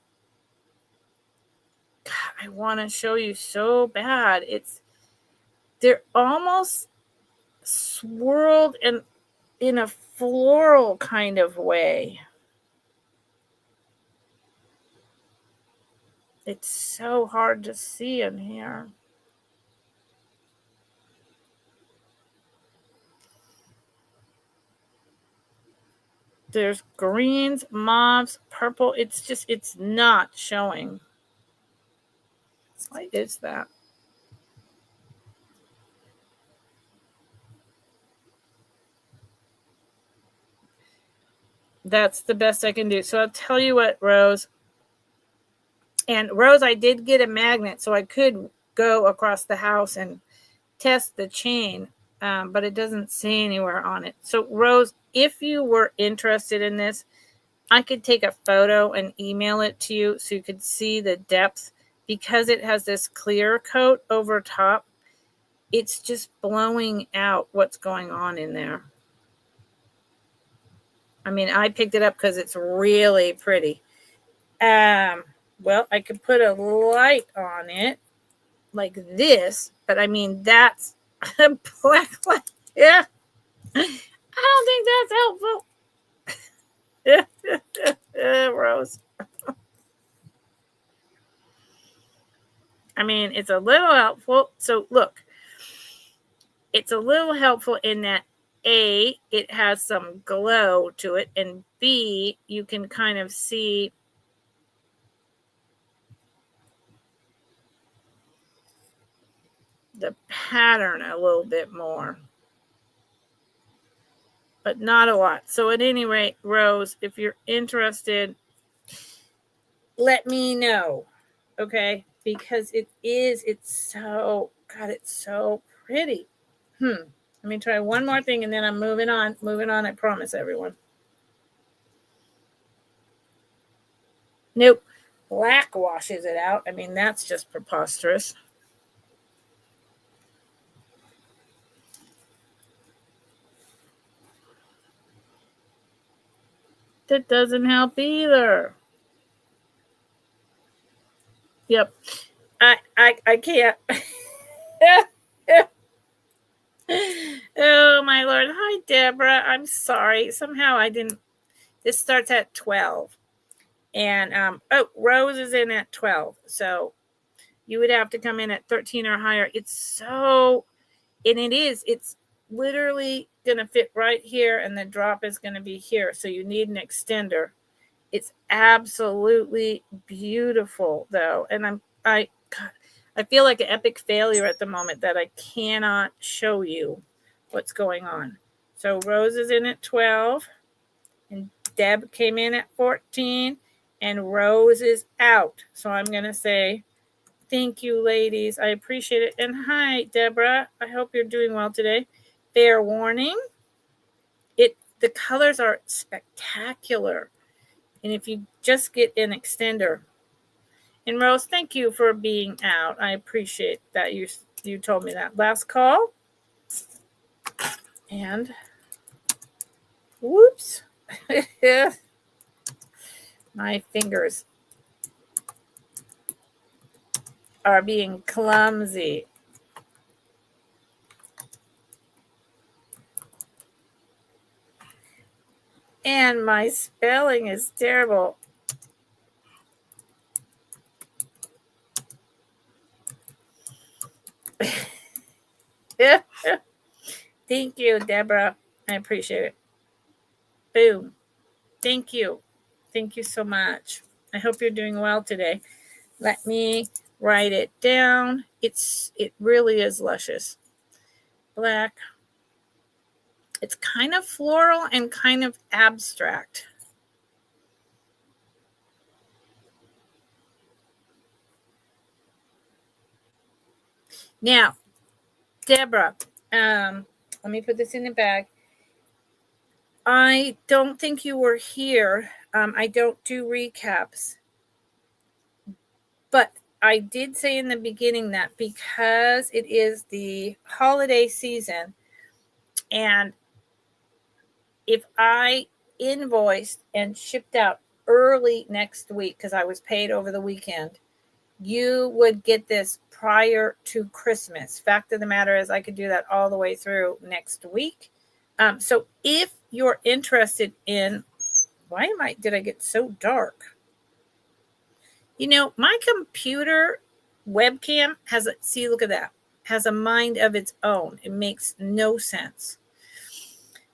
God, I want to show you so bad. They're almost swirled in a floral kind of way. It's so hard to see in here. There's greens, mauves, purple. It's not showing. Why is that? That's the best I can do. So I'll tell you what, Rose. And Rose, I did get a magnet, so I could go across the house and test the chain, but it doesn't say anywhere on it. So Rose, if you were interested in this, I could take a photo and email it to you so you could see the depth. Because it has this clear coat over top, it's just blowing out what's going on in there. I mean, I picked it up because it's really pretty. Well, I could put a light on it like this, but I mean, that's a black light. Yeah. I don't think that's helpful. Rose. I mean, it's a little helpful. So look, it's a little helpful in that A, it has some glow to it, and B, you can kind of see the pattern a little bit more, but not a lot. So at any rate, Rose, if you're interested, let me know, okay? Because it's so, God, it's so pretty. Let me try one more thing and then I'm moving on, I promise everyone. Nope. Black washes it out. I mean, that's just preposterous. That doesn't help either. Yep. I can't. Oh my Lord. Hi, Deborah. I'm sorry. Somehow I didn't. This starts at 12. And Rose is in at 12. So you would have to come in at 13 or higher. It's literally going to fit right here, and the drop is going to be here. So you need an extender. It's absolutely beautiful, though. And I feel like an epic failure at the moment that I cannot show you what's going on. So Rose is in at 12, and Deb came in at 14, and Rose is out. So I'm going to say thank you, ladies. I appreciate it. And hi, Deborah. I hope you're doing well today. Fair warning, the colors are spectacular. And if you just get an extender. And Rose, thank you for being out. I appreciate that you told me that. Last call. And whoops. My fingers are being clumsy. And my spelling is terrible. Thank you, Deborah. I appreciate it. Boom. Thank you. Thank you so much. I hope you're doing well today. Let me write it down. It really is luscious. Black. It's kind of floral and kind of abstract. Now, Deborah, let me put this in the bag. I don't think you were here. I don't do recaps. But I did say in the beginning that because it is the holiday season, and if I invoiced and shipped out early next week because I was paid over the weekend, you would get this prior to Christmas. Fact of the matter is I could do that all the way through next week. So if you're interested in, did I get so dark? You know, my computer webcam look at that, has a mind of its own. It makes no sense.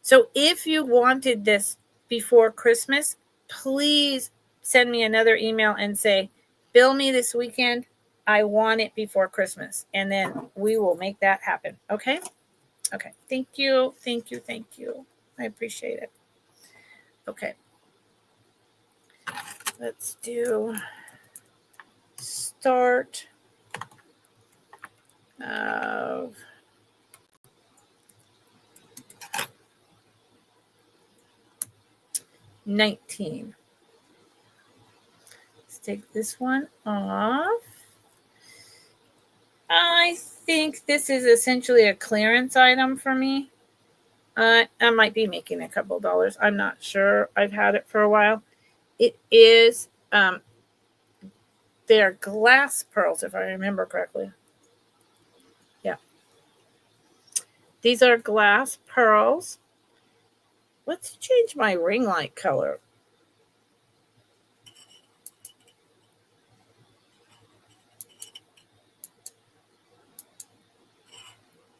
So if you wanted this before Christmas, please send me another email and say, bill me this weekend. I want it before Christmas. And then we will make that happen. Okay? Okay. Thank you. Thank you. Thank you. I appreciate it. Okay. Let's do start of $19. Let's take this one off. I think this is essentially a clearance item for me. I might be making a couple dollars. I'm not sure. I've had it for a while. It is, they're glass pearls, if I remember correctly. Yeah. These are glass pearls. Let's change my ring light color.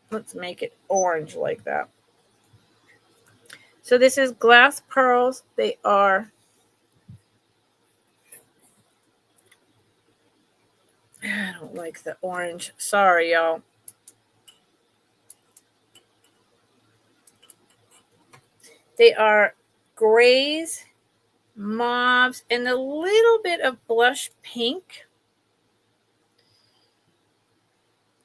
Let's make it orange like that. So this is glass pearls. They are, I don't like the orange. Sorry, y'all. They are grays, mauves, and a little bit of blush pink.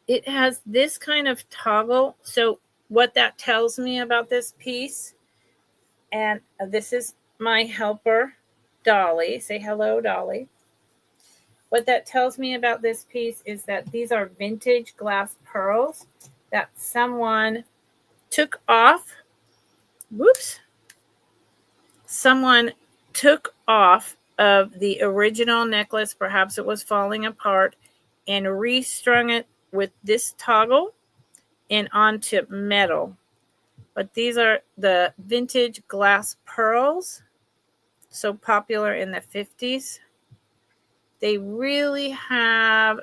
It has this kind of toggle. So what that tells me about this piece, and this is my helper, Dolly. Say hello, Dolly. What that tells me about this piece is that these are vintage glass pearls that someone took off. Whoops. Someone took off of the original necklace. Perhaps it was falling apart, and restrung it with this toggle and onto metal. But these are the vintage glass pearls, so popular in the 50s. They really have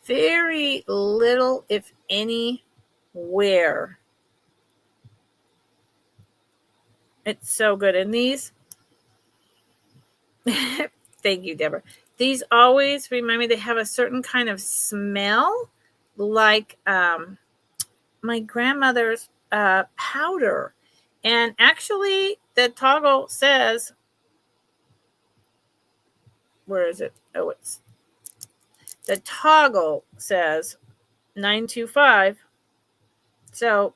very little, if any, wear. It's so good. And these, thank you, Deborah. These always remind me, they have a certain kind of smell, like my grandmother's powder. And actually, the toggle says where is it? Oh, it's the toggle says 925. So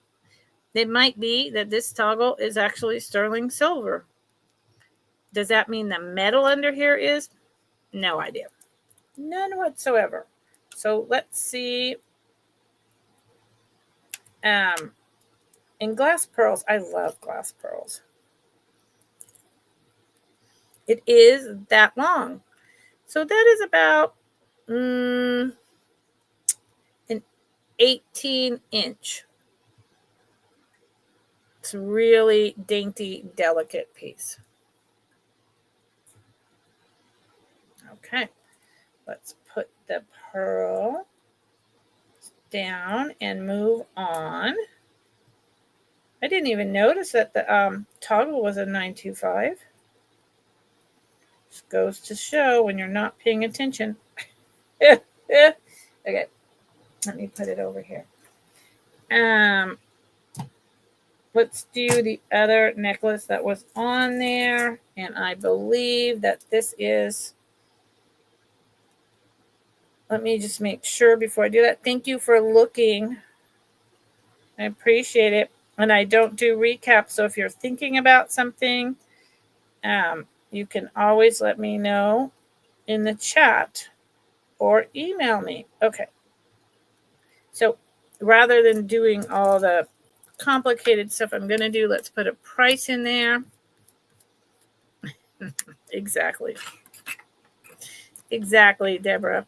it might be that this toggle is actually sterling silver. Does that mean the metal under here is? No idea. None whatsoever. So let's see. In glass pearls, I love glass pearls. It is that long. So that is about an 18-inch. It's a really dainty, delicate piece. Okay, let's put the pearl down and move on. I didn't even notice that the toggle was a 925. Just goes to show when you're not paying attention. Okay, let me put it over here. Let's do the other necklace that was on there. And I believe that this is, let me just make sure before I do that. Thank you for looking. I appreciate it. And I don't do recaps. So if you're thinking about something, you can always let me know in the chat or email me. Okay. So rather than doing all the complicated stuff I'm going to do, let's put a price in there. Exactly, Deborah.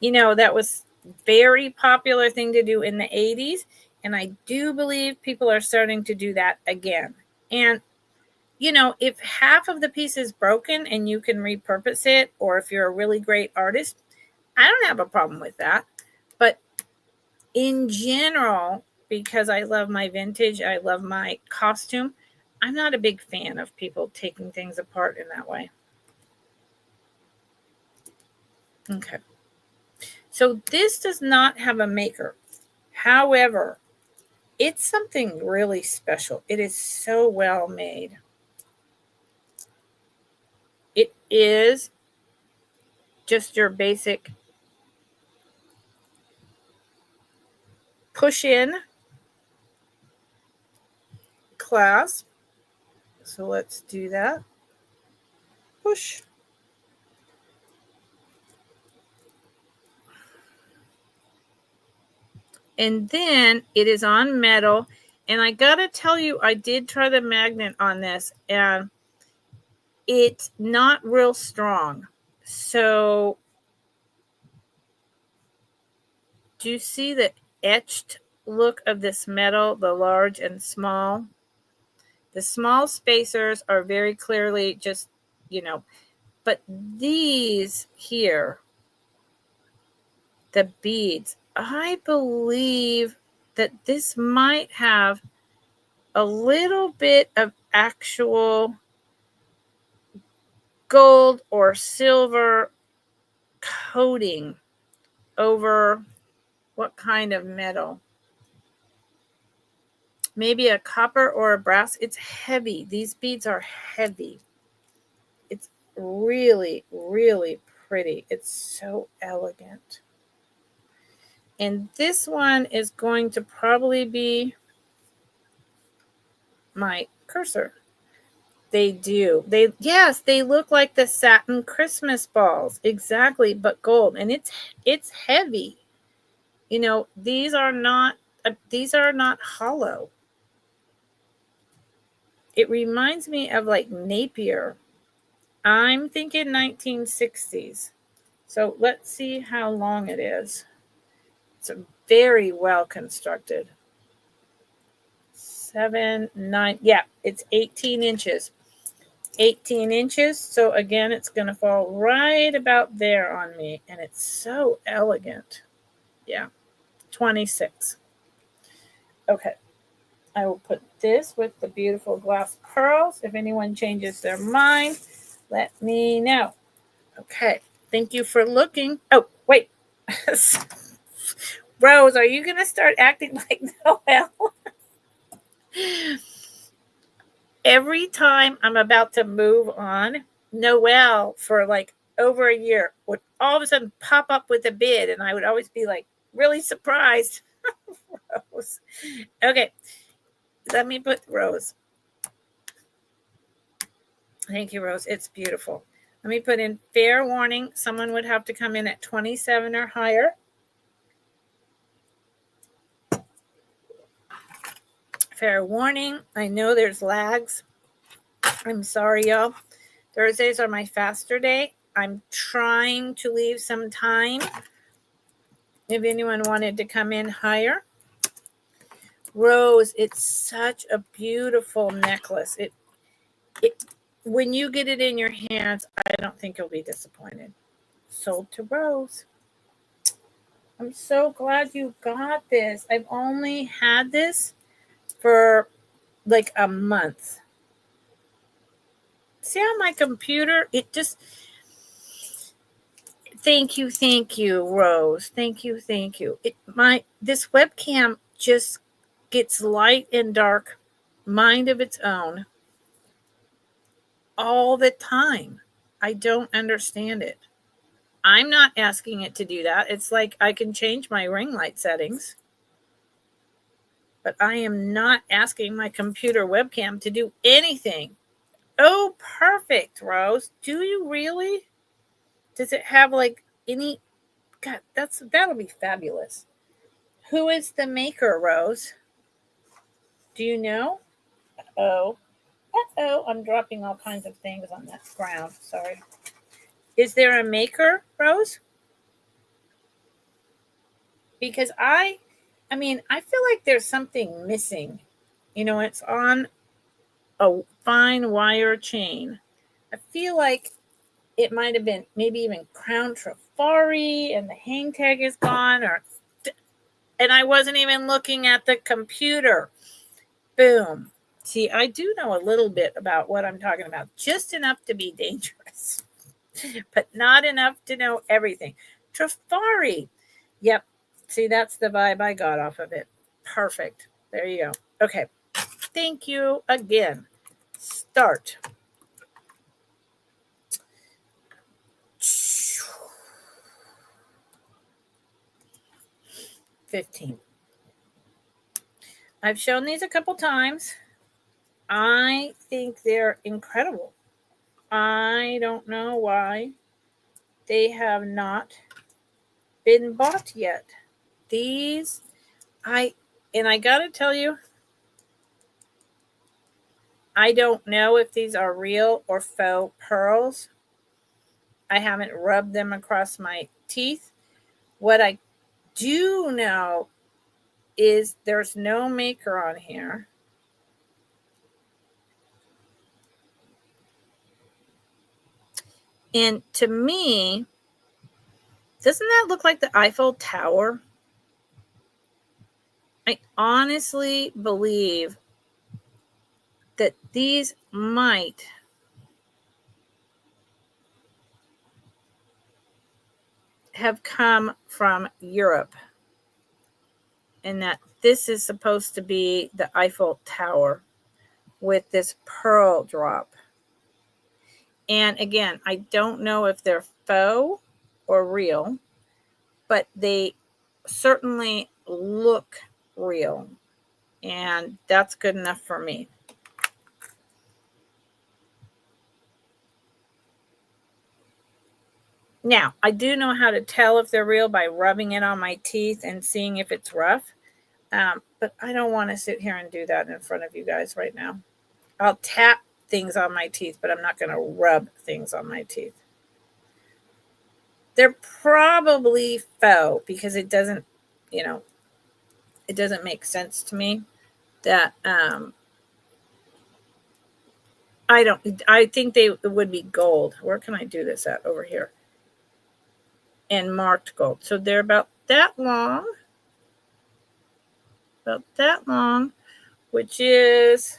You know, that was very popular thing to do in the 80s. And I do believe people are starting to do that again. And, you know, if half of the piece is broken and you can repurpose it, or if you're a really great artist, I don't have a problem with that. But in general, because I love my vintage, I love my costume, I'm not a big fan of people taking things apart in that way. Okay. So this does not have a maker. However, it's something really special. It is so well made. It is just your basic push-in clasp. So let's do that. Push. And then it is on metal. And I got to tell you, I did try the magnet on this, and it's not real strong. So do you see the etched look of this metal, the large and small? The small spacers are very clearly just, you know, but these here, the beads, I believe that this might have a little bit of actual gold or silver coating over what kind of metal? Maybe a copper or a brass. It's heavy. These beads are heavy. It's really, really pretty. It's so elegant. And this one is going to probably be my cursor. They do. Yes, they look like the satin Christmas balls. Exactly, but gold. And it's heavy. You know, these are not hollow. It reminds me of like Napier. I'm thinking 1960s. So let's see how long it is. It's very well constructed. 7, 9, yeah, it's 18 inches. 18 inches. So again, it's going to fall right about there on me. And it's so elegant. Yeah, 26. Okay. I will put this with the beautiful glass pearls. If anyone changes their mind, let me know. Okay. Thank you for looking. Oh, wait. Rose, are you going to start acting like Noelle? Every time I'm about to move on, Noelle for like over a year would all of a sudden pop up with a bid, and I would always be like really surprised. Rose. Okay, let me put Rose. Thank you, Rose. It's beautiful. Let me put in fair warning. Someone would have to come in at 27 or higher. Fair warning. I know there's lags. I'm sorry, y'all. Thursdays are my faster day. I'm trying to leave some time if anyone wanted to come in higher. Rose, it's such a beautiful necklace. It when you get it in your hands, I don't think you'll be disappointed. Sold to Rose. I'm so glad you got this. I've only had this for like a month. See on my computer, it just... Thank you, Rose. Thank you. This webcam just gets light and dark, mind of its own, all the time. I don't understand it. I'm not asking it to do that. It's like I can change my ring light settings, but I am not asking my computer webcam to do anything. Oh, perfect, Rose. Do you really? Does it have like any... God, that'll be fabulous. Who is the maker, Rose? Do you know? Uh-oh, I'm dropping all kinds of things on that ground. Sorry. Is there a maker, Rose? Because I feel like there's something missing. It's on a fine wire chain. I feel like it might have been maybe even Crown Trafari and the hang tag is gone, and I wasn't even looking at the computer. Boom. See, I do know a little bit about what I'm talking about, just enough to be dangerous, but not enough to know everything. Trafari. Yep. See, that's the vibe I got off of it. Perfect. There you go. Okay. Thank you again. Start. $15. I've shown these a couple times. I think they're incredible. I don't know why they have not been bought yet. These, I gotta tell you, I don't know if these are real or faux pearls. I haven't rubbed them across my teeth. What I do know is there's no maker on here. And to me, doesn't that look like the Eiffel Tower? I honestly believe that these might have come from Europe, and that this is supposed to be the Eiffel Tower with this pearl drop. And again, I don't know if they're faux or real, but they certainly look real, and that's good enough for me. Now, I do know how to tell if they're real by rubbing it on my teeth and seeing if it's rough, but I don't want to sit here and do that in front of you guys right now. I'll tap things on my teeth, but I'm not going to rub things on my teeth. They're probably faux because it doesn't, it doesn't make sense to me that I think they would be gold. Where can I do this at? Over here. And marked gold. So they're about that long, which is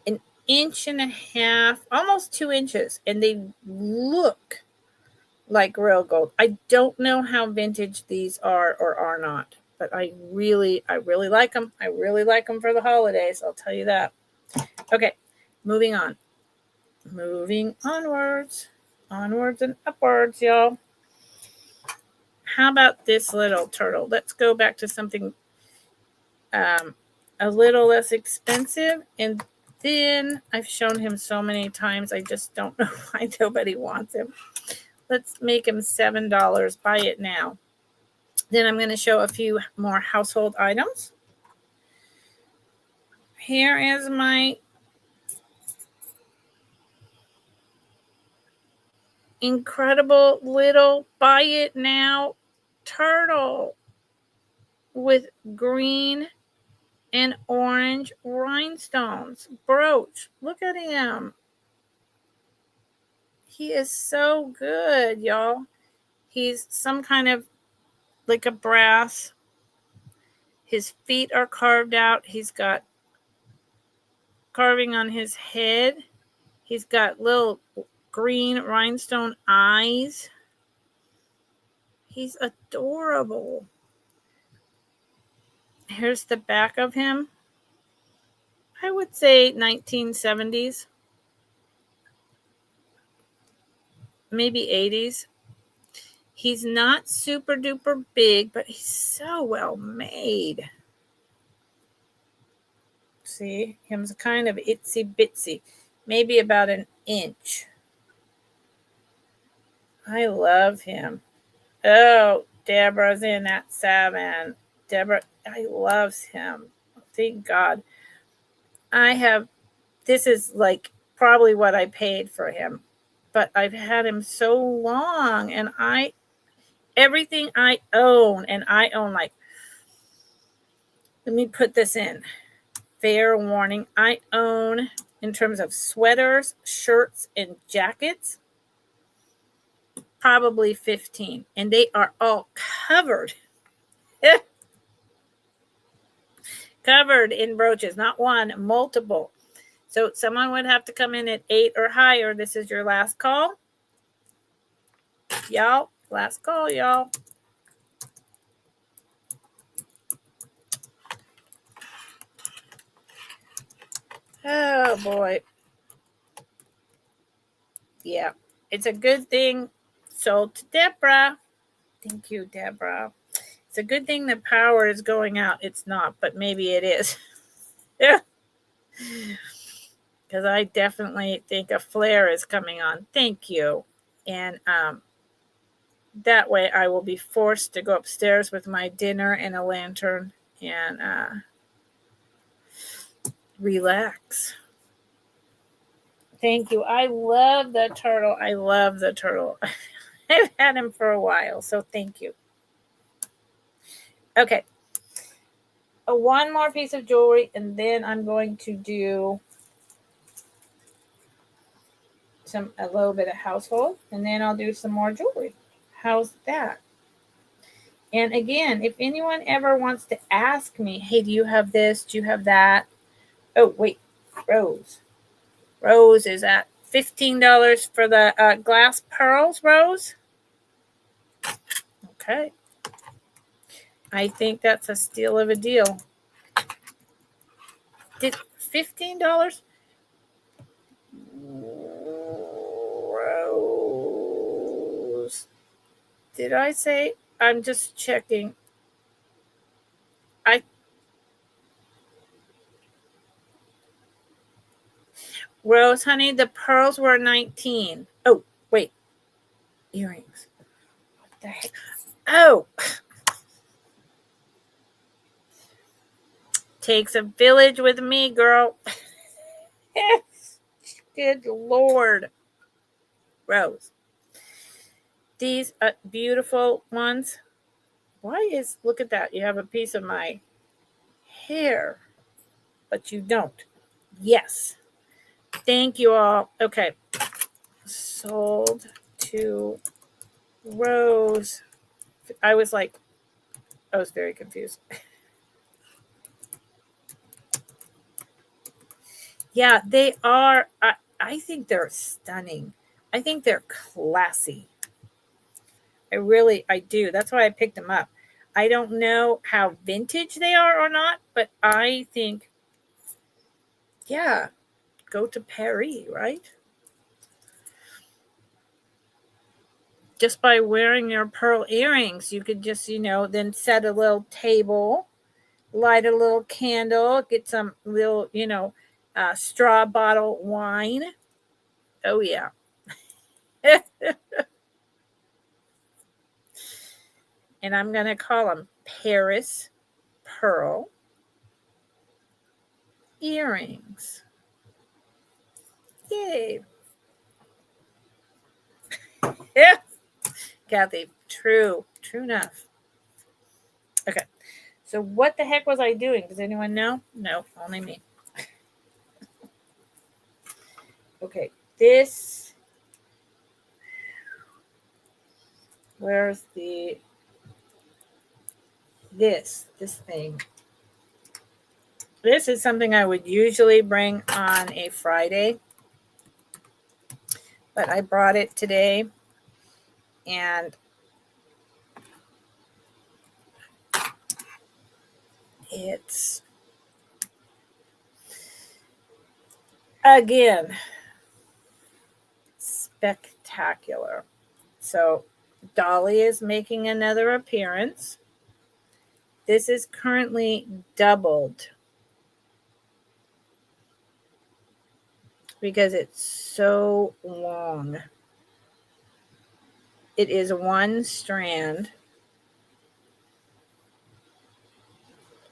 an inch and a half, almost 2 inches. And they look like real gold. I don't know how vintage these are or are not, but I really like them. I really like them for the holidays. I'll tell you that. Okay. moving on. Moving onwards. Onwards and upwards, y'all. How about this little turtle? Let's go back to something a little less expensive. And then I've shown him so many times, I just don't know why nobody wants him. Let's make him $7. Buy it now. Then I'm going to show a few more household items. Here is my incredible little buy it now turtle with green and orange rhinestones brooch. Look at him. He is so good, y'all. He's some kind of like a brass. His feet are carved out. He's got carving on his head. He's got little green rhinestone eyes. He's adorable. Here's the back of him. I would say 1970s. Maybe 80s. He's not super duper big, but he's so well made. See, him's kind of itsy bitsy, maybe about an inch. I love him. Oh, Deborah's in at 7. Deborah, I loves him. Thank God. This is like probably what I paid for him, but I've had him so long, and everything I own, and I own like, let me put this in. Fair warning, I own, in terms of sweaters, shirts, and jackets, probably 15. And they are all covered. Covered in brooches. Not one, multiple. So someone would have to come in at 8 or higher. This is your last call. Y'all, last call, y'all. Oh, boy. Yeah, it's a good thing. Sold to Deborah. Thank you, Deborah. It's a good thing the power is going out. It's not, but maybe it is. Yeah. Because I definitely think a flare is coming on. Thank you. And that way I will be forced to go upstairs with my dinner and a lantern and relax. Thank you. I love the turtle. I love the turtle. I've had him for a while, so thank you. Okay. One more piece of jewelry, and then I'm going to do a little bit of household, and then I'll do some more jewelry. How's that? And again, if anyone ever wants to ask me, hey, do you have this? Do you have that? Oh, wait, Rose. Rose is at $15 for the glass pearls, Rose. Okay. I think that's a steal of a deal. Did $15? Rose. Did I say? I'm just checking. Rose, honey, the pearls were 19. Oh, wait. Earrings. What the heck? Oh. Takes a village with me, girl. Good Lord. Rose. These beautiful ones. Look at that. You have a piece of my hair, but you don't. Yes. Thank you all. Okay. Sold to Rose. I was very confused. Yeah, they are. I think they're stunning. I think they're classy. I do. That's why I picked them up. I don't know how vintage they are or not, but I think, yeah, go to Paris, right? Just by wearing your pearl earrings, you could just, then set a little table, light a little candle, get some little, straw bottle wine. Oh, yeah. And I'm going to call them Paris pearl earrings. Yay. Yeah. Kathy, true enough. Okay. So what the heck was I doing? Does anyone know? No, only me. Okay. Where's this thing? This is something I would usually bring on a Friday, but I brought it today, and it's, again, spectacular. So Dolly is making another appearance. This is currently doubled because it's so long. It is one strand.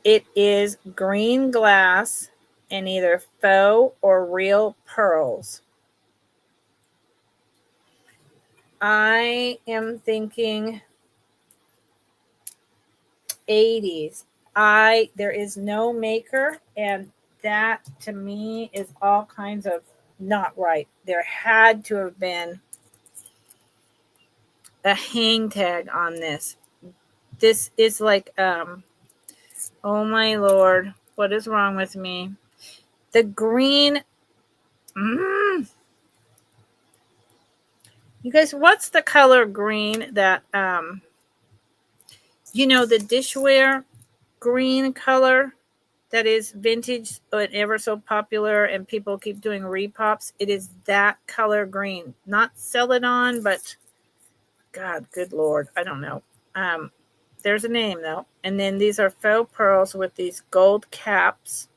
It is green glass and either faux or real pearls. I am thinking 80s. There is no maker, and that to me is all kinds of not right. There had to have been a hang tag on this. This is like, oh my Lord, what is wrong with me? The green, you guys, what's the color green that, the dishware green color that is vintage but ever so popular and people keep doing repops? It is that color green. Not Celadon, but God, good Lord, I don't know. There's a name though. And then these are faux pearls with these gold caps.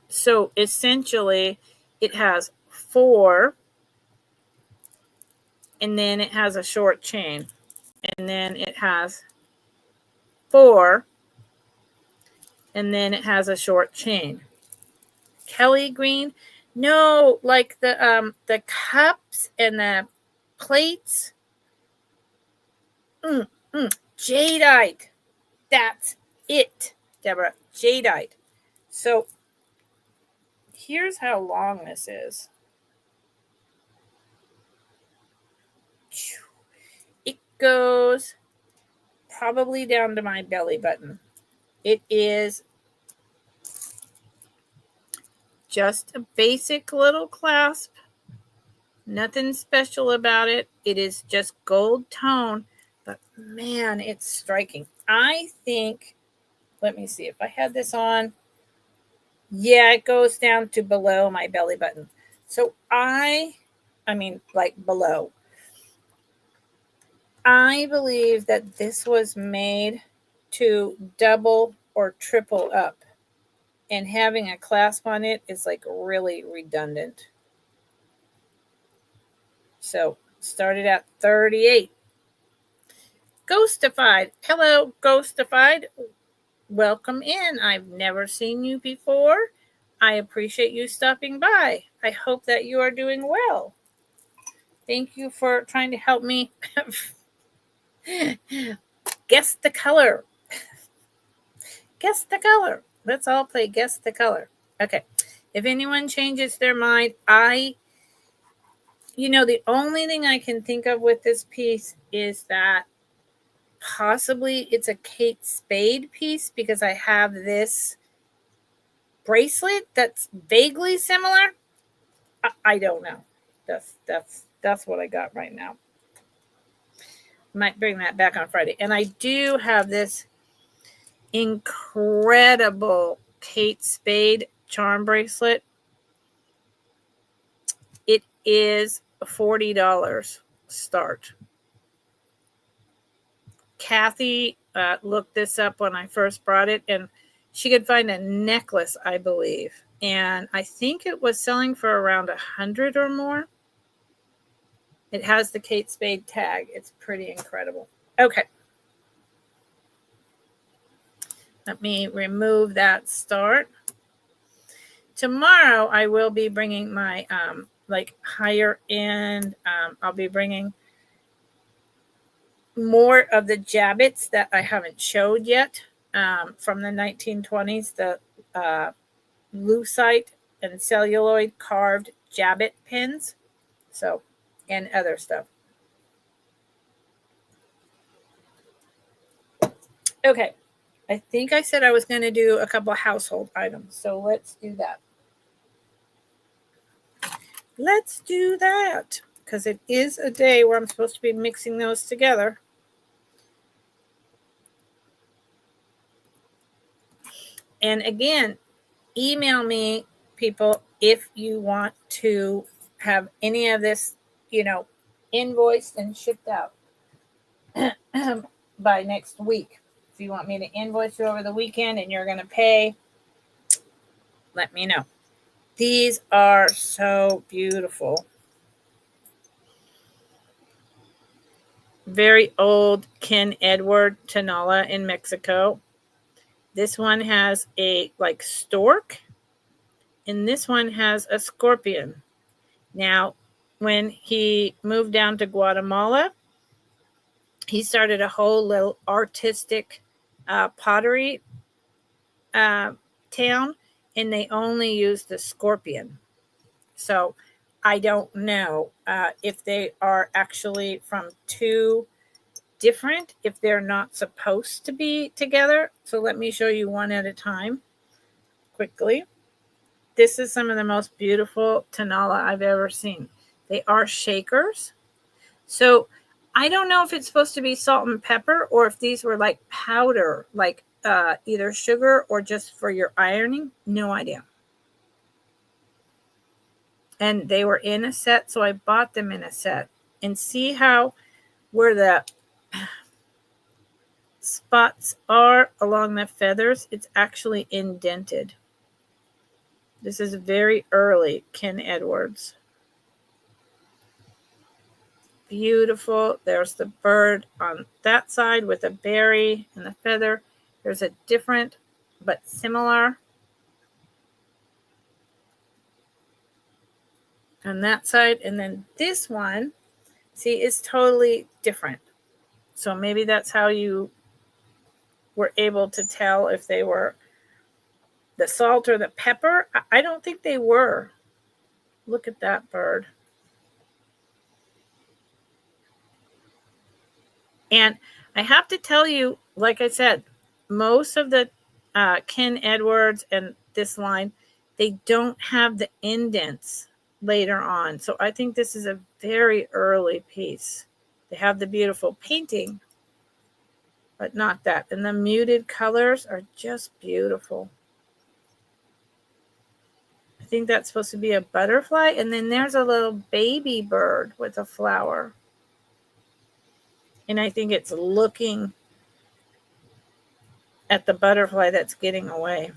So essentially it has 4, and then it has a short chain, and then it has 4, and then it has a short chain. Kelly green? No, like the cups and the plates. Jadeite. That's it, Deborah. Jadeite. So here's how long this is. It goes probably down to my belly button. It is just a basic little clasp. Nothing special about it. It is just gold tone, but man, it's striking. I think, let me see if I had this on. Yeah, it goes down to below my belly button. So I mean, like below. I believe that this was made to double or triple up, and having a clasp on it is like really redundant. So started at 38. Ghostified. Hello, Ghostified. Welcome in. I've never seen you before. I appreciate you stopping by. I hope that you are doing well. Thank you for trying to help me guess the color. Guess the color. Let's all play guess the color. Okay. If anyone changes their mind, the only thing I can think of with this piece is that possibly it's a Kate Spade piece because I have this bracelet that's vaguely similar. I don't know. That's what I got right now. Might bring that back on Friday. And I do have this incredible Kate Spade charm bracelet. It is $40 start. Kathy looked this up when I first brought it, and she could find a necklace, I believe. And I think it was selling for around $100 or more. It has the Kate Spade tag. It's pretty incredible. Okay. Let me remove that start. Tomorrow, I will be bringing my like higher end. I'll be bringing more of the jabbits that I haven't showed yet from the 1920s, the lucite and celluloid carved jabbit pins. So, and other stuff. Okay. I think I said I was going to do a couple of household items. So let's do that. Let's do that. Because it is a day where I'm supposed to be mixing those together. And again, email me, people, if you want to have any of this, invoiced and shipped out by next week. If you want me to invoice you over the weekend and you're going to pay, let me know. These are so beautiful. Very old Ken Edward Tenala in Mexico. This one has a stork, and this one has a scorpion. Now, when he moved down to Guatemala, he started a whole little artistic pottery town, and they only used the scorpion. So I don't know if they are actually from two different, if they're not supposed to be together. So let me show you one at a time quickly. This is some of the most beautiful Tenala I've ever seen. They are shakers. So I don't know if it's supposed to be salt and pepper or if these were like powder, like either sugar or just for your ironing. No idea. And they were in a set, so I bought them in a set. And see how where the spots are along the feathers? It's actually indented. This is very early Ken Edwards. Beautiful. There's the bird on that side with a berry and the feather. There's a different but similar on that side. And then this one, see, is totally different. So maybe that's how you were able to tell if they were the salt or the pepper. I don't think they were. Look at that bird. And I have to tell you, like I said, most of the Ken Edwards and this line, they don't have the indents later on. So I think this is a very early piece. They have the beautiful painting, but not that. And the muted colors are just beautiful. I think that's supposed to be a butterfly. And then there's a little baby bird with a flower. And I think it's looking at the butterfly that's getting away.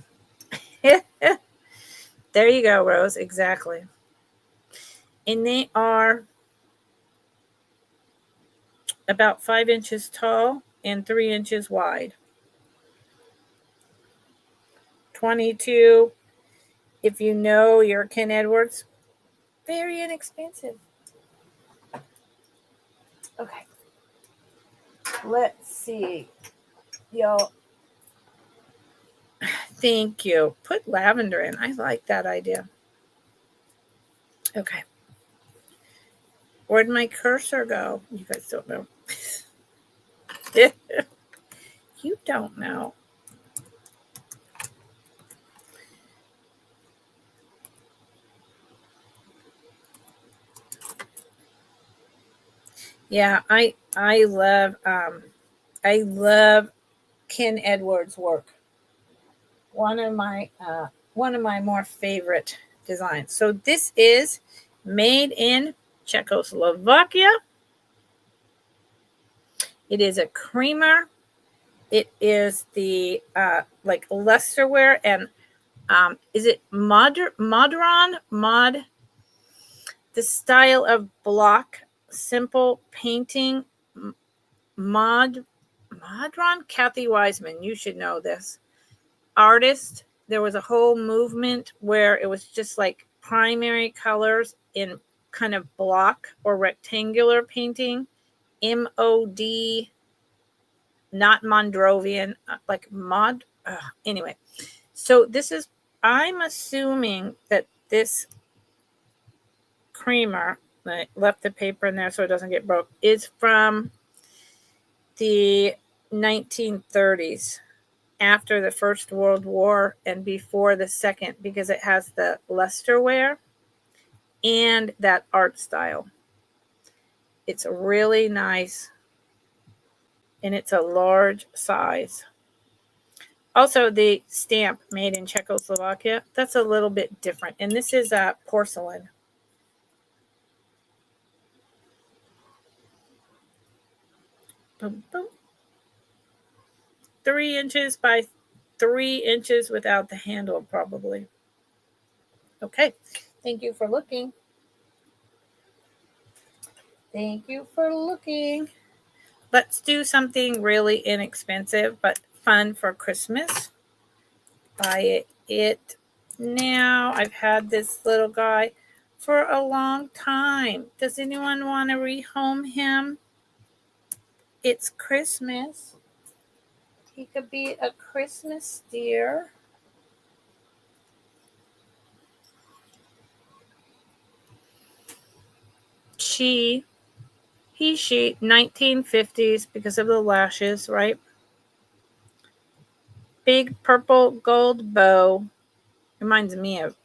There you go, Rose. Exactly. And they are about 5 inches tall and 3 inches wide. 22. If you know your Ken Edwards, very inexpensive. Okay. Let's see. Y'all. Thank you. Put lavender in. I like that idea. Okay. Where'd my cursor go? You guys don't know. You don't know. Yeah, I love Ken Edwards work. One of my more favorite designs. So this is made in Czechoslovakia. It is a creamer. It is the like lusterware, and is it modron? The style of block, simple painting. Modron. Kathy Wiseman, you should know this. Artist. There was a whole movement where it was just like primary colors in kind of block or rectangular painting. MOD, not Mondrovian, like mod. Anyway, so this is, I'm assuming that this creamer, I left the paper in there so it doesn't get broke, is from the 1930s, after the First World War and before the Second, because it has the lusterware and that art style. It's really nice, and it's a large size. Also, the stamp made in Czechoslovakia, that's a little bit different. And this is porcelain. Boom, boom. 3 inches by 3 inches without the handle, probably. Okay. Thank you for looking. Thank you for looking. Let's do something really inexpensive but fun for Christmas. Buy it now. I've had this little guy for a long time. Does anyone want to rehome him? It's Christmas. He could be a Christmas deer. She, 1950s because of the lashes, right? Big purple gold bow. Reminds me of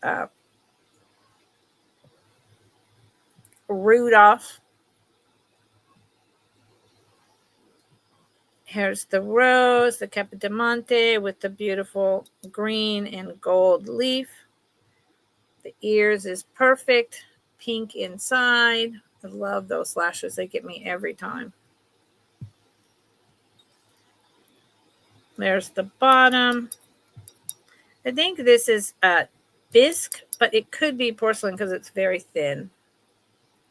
Rudolph. Here's the rose, the Capodimonte with the beautiful green and gold leaf. The ears is perfect. Pink inside. I love those lashes. They get me every time. There's the bottom. I think this is bisque, but it could be porcelain because it's very thin.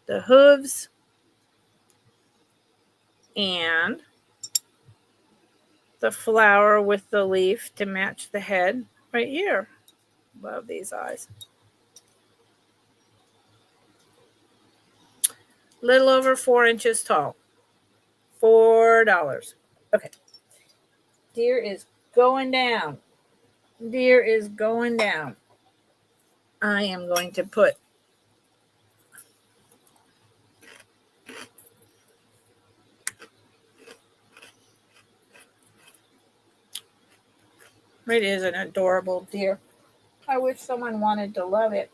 The hooves. And the flower with the leaf to match the head right here. Love these eyes. Little over 4 inches tall. $4. Okay. Deer is going down. Deer is going down. I am going to put it is an adorable deer. I wish someone wanted to love it.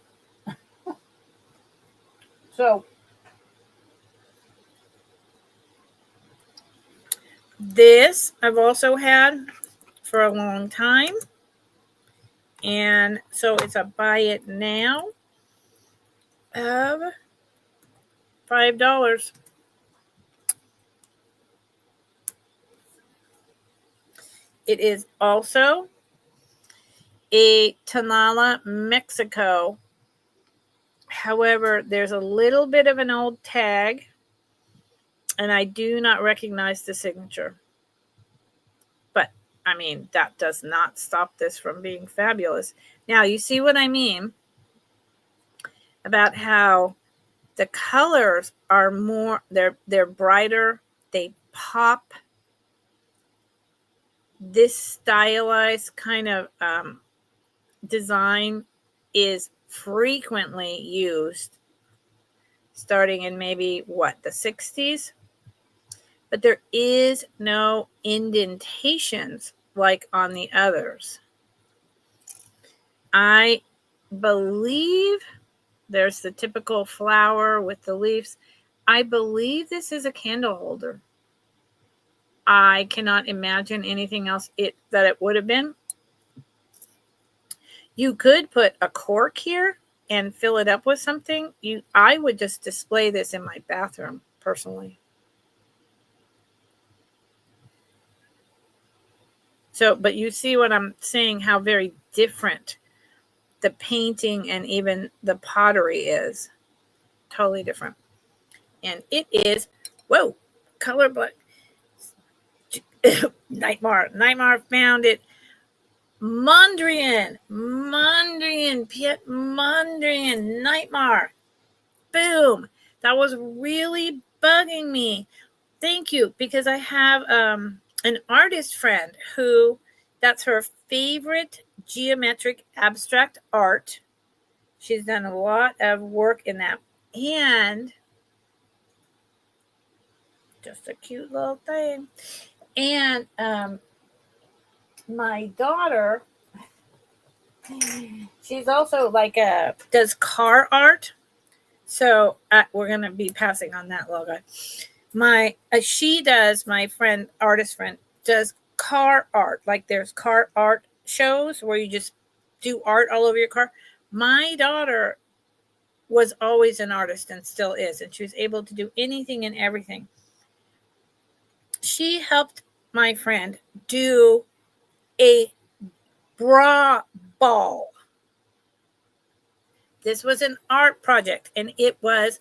So this I've also had for a long time. And so it's a buy it now of $5. It is also a Tonala, Mexico. However, there's a little bit of an old tag, and I do not recognize the signature. But, I mean, that does not stop this from being fabulous. Now, you see what I mean about how the colors are more, they're brighter, they pop. This stylized kind of design is frequently used starting in maybe the 60s, but there is no indentations like on the others. I believe there's the typical flower with the leaves. I believe this is a candle holder. I cannot imagine anything else that it would have been. You could put a cork here and fill it up with something. I would just display this in my bathroom, personally. So, but you see what I'm saying, how very different the painting and even the pottery is. Totally different. And it is, whoa, color black. Nightmare found it. Mondrian, Piet Mondrian, Nightmare. Boom. That was really bugging me. Thank you, because I have an artist friend who, that's her favorite geometric abstract art. She's done a lot of work in that. And just a cute little thing. And my daughter, she's also like does car art. So we're going to be passing on that logo. My artist friend does car art. Like there's car art shows where you just do art all over your car. My daughter was always an artist and still is, and she was able to do anything and everything. She helped my friend do a bra ball. This was an art project, and it was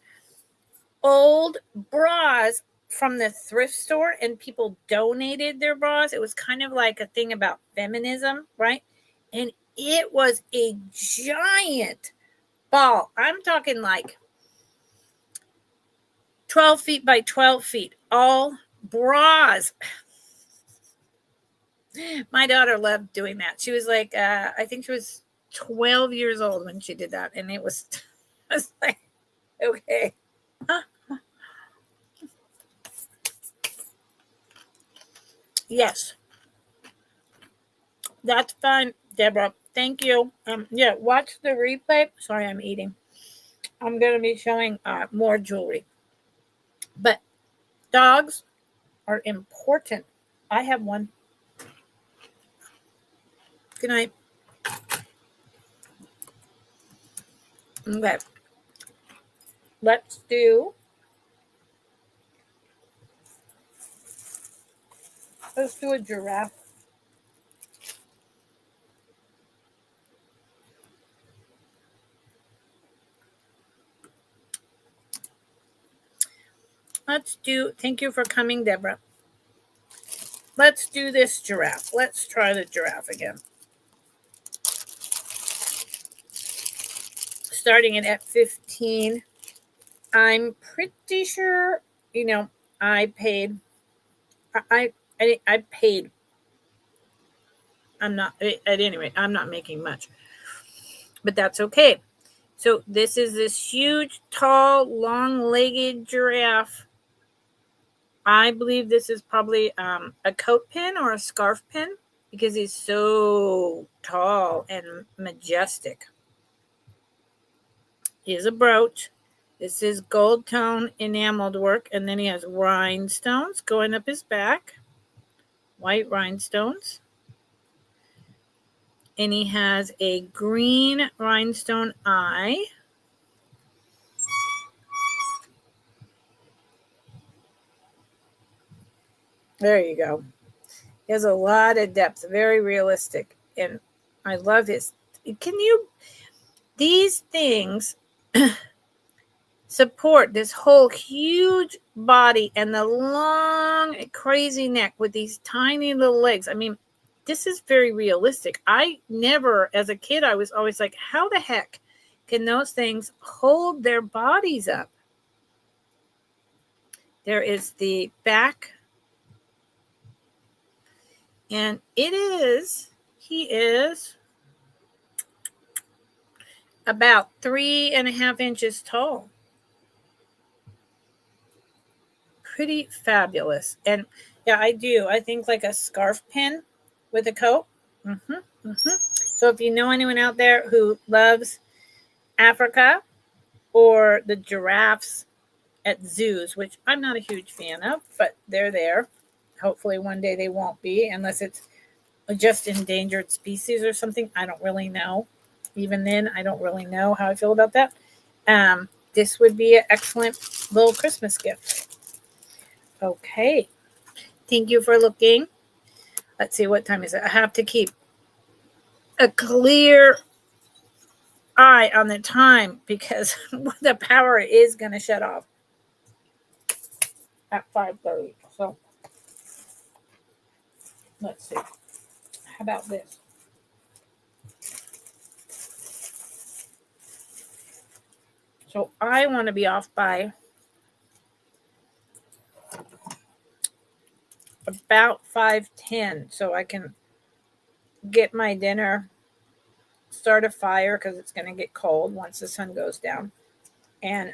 old bras from the thrift store, and people donated their bras. It was kind of like a thing about feminism, right? And it was a giant ball. I'm talking like 12 feet by 12 feet, all bras. My daughter loved doing that. She was like, I think she was 12 years old when she did that. And it was, I was like, okay. Yes. That's fine, Deborah. Thank you. Yeah, watch the replay. Sorry, I'm eating. I'm going to be showing more jewelry. But dogs are important. I have one. Good night. Okay. Let's do a giraffe. Thank you for coming, Deborah. Let's do this giraffe. Let's try the giraffe again. Starting it at 15. I'm pretty sure, I paid. I'm not, at any rate, I'm not making much. But that's okay. So this is this huge, tall, long-legged giraffe. I believe this is probably a coat pin or a scarf pin because he's so tall and majestic. Here's a brooch. This is gold tone enameled work, and then he has rhinestones going up his back, white rhinestones. And he has a green rhinestone eye. There you go. He has a lot of depth, very realistic. And I love his. These things support this whole huge body and the long, crazy neck with these tiny little legs. I mean, this is very realistic. I never, as a kid, I was always like, how the heck can those things hold their bodies up? There is the back. And he is about 3.5 inches tall. Pretty fabulous. And yeah, I think like a scarf pin with a coat. So if you know anyone out there who loves Africa or the giraffes at zoos, which I'm not a huge fan of, but they're there. Hopefully one day they won't be, unless it's just endangered species or something. I don't really know. Even then, I don't really know how I feel about that. This would be an excellent little Christmas gift. Okay. Thank you for looking. Let's see, what time is it? I have to keep a clear eye on the time because the power is going to shut off at 5:30. So let's see. How about this? So I want to be off by about 5:10 so I can get my dinner, start a fire because it's going to get cold once the sun goes down, and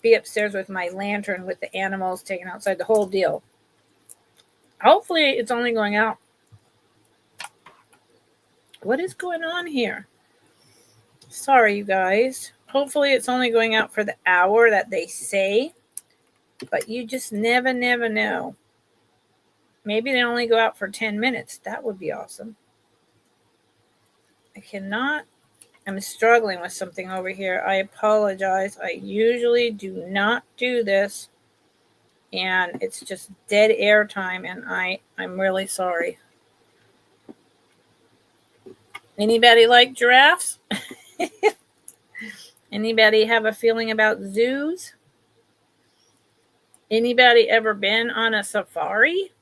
be upstairs with my lantern with the animals taken outside, the whole deal. Hopefully it's only going out. What is going on here? Sorry, you guys. Hopefully it's only going out for the hour that they say, but you just never know. Maybe they only go out for 10 minutes. That would be awesome. I'm struggling with something over here. I apologize. I usually do not do this, and it's just dead air time, and I'm really sorry. Anybody like giraffes? Anybody have a feeling about zoos? Anybody ever been on a safari?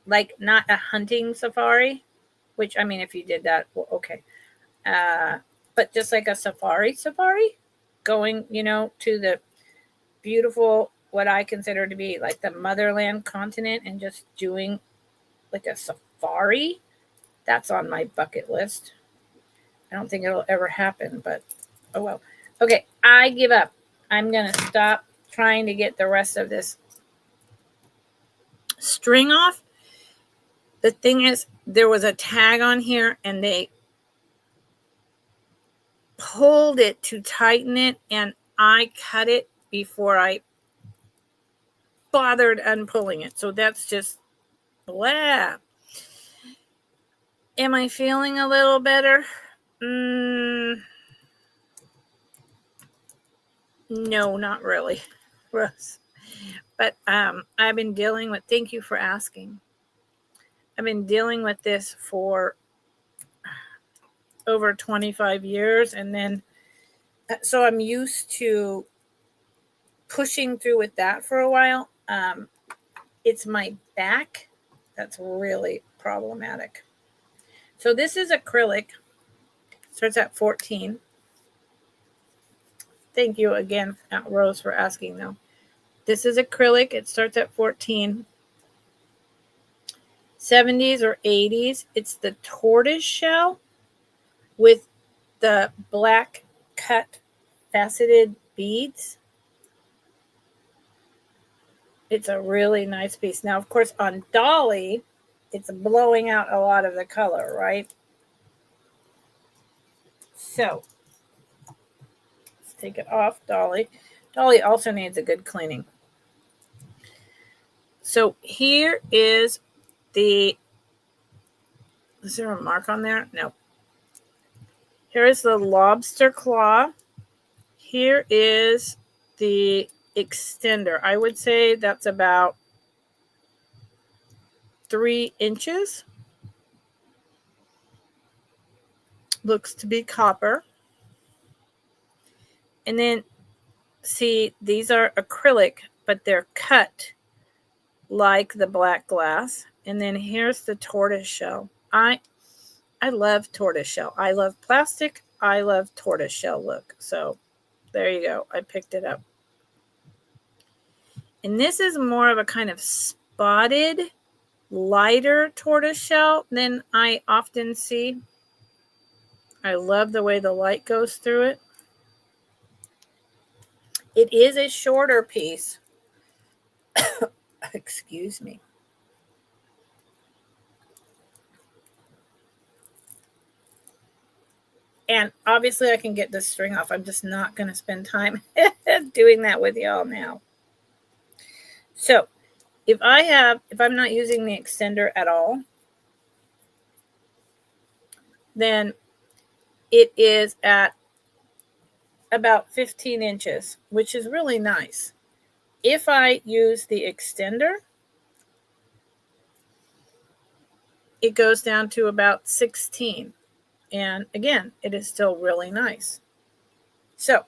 Like, not a hunting safari? Which, I mean, if you did that, well, okay. But just like a safari, going, to the beautiful, what I consider to be like the motherland continent, and just doing like a safari. That's on my bucket list. I don't think it'll ever happen, but oh well. Okay, I give up. I'm going to stop trying to get the rest of this string off. The thing is, there was a tag on here and they pulled it to tighten it, and I cut it before I bothered unpulling it. So that's just blah. Am I feeling a little better? No, not really, Russ. But I've been dealing with, thank you for asking. I've been dealing with this for over 25 years. And then, so I'm used to pushing through with that for a while. It's my back that's really problematic. So this is acrylic. Starts at 14. Thank you again, Rose, for asking though. This is acrylic. It starts at 14. 70s or 80s. It's the tortoise shell with the black cut faceted beads. It's a really nice piece. Now, of course, on Dolly, it's blowing out a lot of the color, right? So, let's take it off Dolly. Dolly also needs a good cleaning. So here is is there a mark on there? No. Here is the lobster claw. Here is the extender. I would say that's about 3 inches. Looks to be copper. And then, see, these are acrylic, but they're cut like the black glass. And then here's the tortoise shell. I love tortoise shell. I love plastic. I love tortoise shell look. So there you go. I picked it up. And this is more of a kind of spotted, lighter tortoise shell than I often see. I love the way the light goes through it. It is a shorter piece. Excuse me. And obviously I can get this string off. I'm just not going to spend time doing that with y'all now. So if I'm not using the extender at all, then it is at about 15 inches, which is really nice. If I use the extender, it goes down to about 16. And again, it is still really nice. So,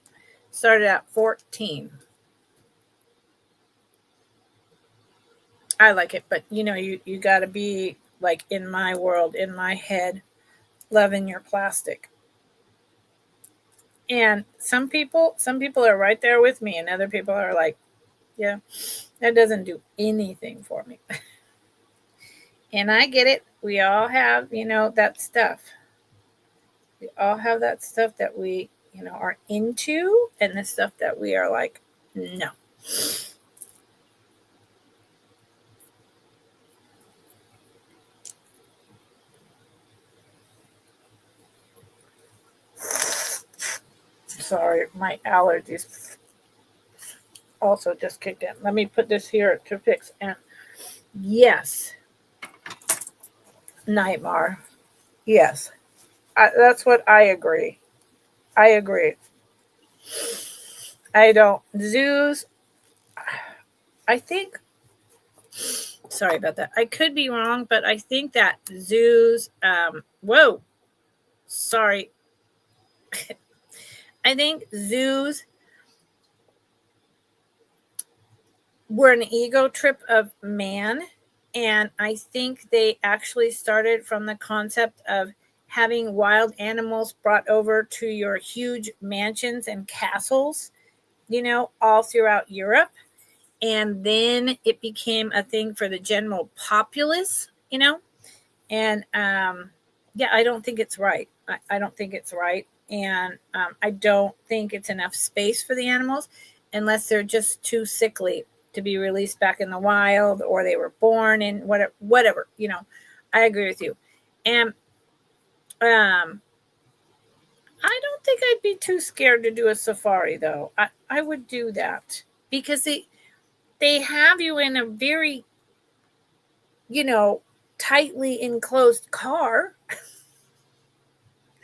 started at 14. I like it, but you got to be like in my world, in my head, loving your plastic. And some people are right there with me, and other people are like, yeah, that doesn't do anything for me. And I get it. We all have, that stuff. We all have that stuff that we, are into, and the stuff that we are like, no. Sorry, my allergies also just kicked in. Let me put this here to fix. And yes, Nightmare. Yes, that's what I agree. I agree. I don't. Zoos, I think, sorry about that. I could be wrong, but I think that zoos, whoa, sorry. I think zoos were an ego trip of man. And I think they actually started from the concept of having wild animals brought over to your huge mansions and castles, all throughout Europe. And then it became a thing for the general populace, And yeah, I don't think it's right. I don't think it's right. And I don't think it's enough space for the animals unless they're just too sickly to be released back in the wild, or they were born in whatever. I agree with you. And I don't think I'd be too scared to do a safari, though. I would do that because they have you in a very, tightly enclosed car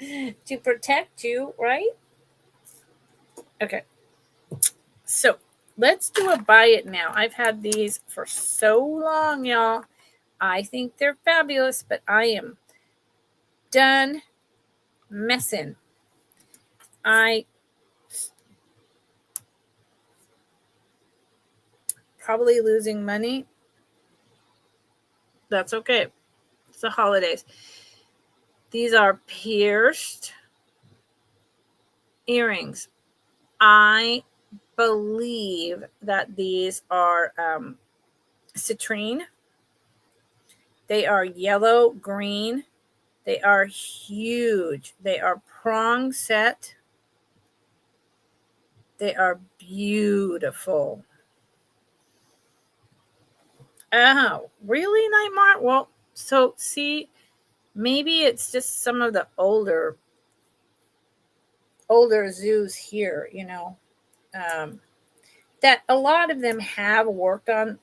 to protect you, right? Okay. So let's do a buy it now. I've had these for so long, y'all. I think they're fabulous, but I am done messing. I probably losing money. That's okay. It's the holidays. These are pierced earrings. I believe that these are citrine. They are yellow green. They are huge. They are prong set. They are beautiful. Oh, really, Nightmare? Well, so see, maybe it's just some of the older zoos here, that a lot of them have worked on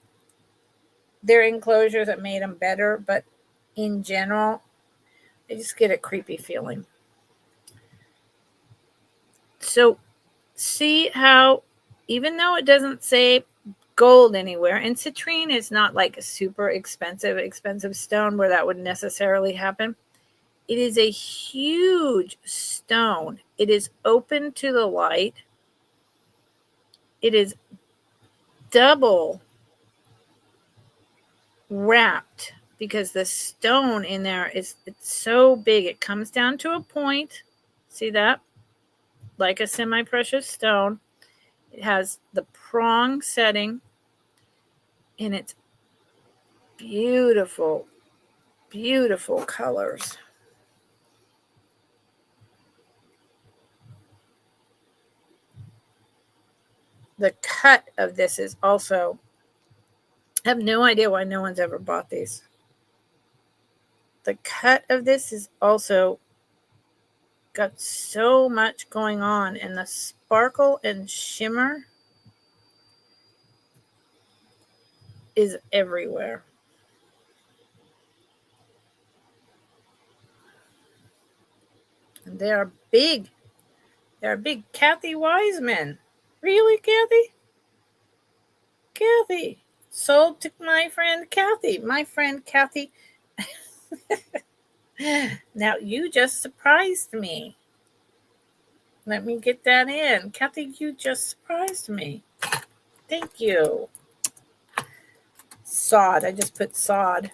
their enclosures that made them better, but in general, I just get a creepy feeling. So see how, even though it doesn't say gold anywhere, and citrine is not like a super expensive stone where that would necessarily happen. It is a huge stone. It is open to the light. It is double wrapped because the stone in there it's so big. It comes down to a point. See that? Like a semi-precious stone. It has the prong setting, and it's beautiful, beautiful colors. The cut of this is also, I have no idea why no one's ever bought these. The cut of this is also got so much going on, and the sparkle and shimmer is everywhere. And they are big. They're big. Kathy Wiseman. Really, Kathy? Kathy. Sold to my friend Kathy. My friend Kathy. Now, you just surprised me. Let me get that in. Kathy, you just surprised me. Thank you. Sod. I just put sod.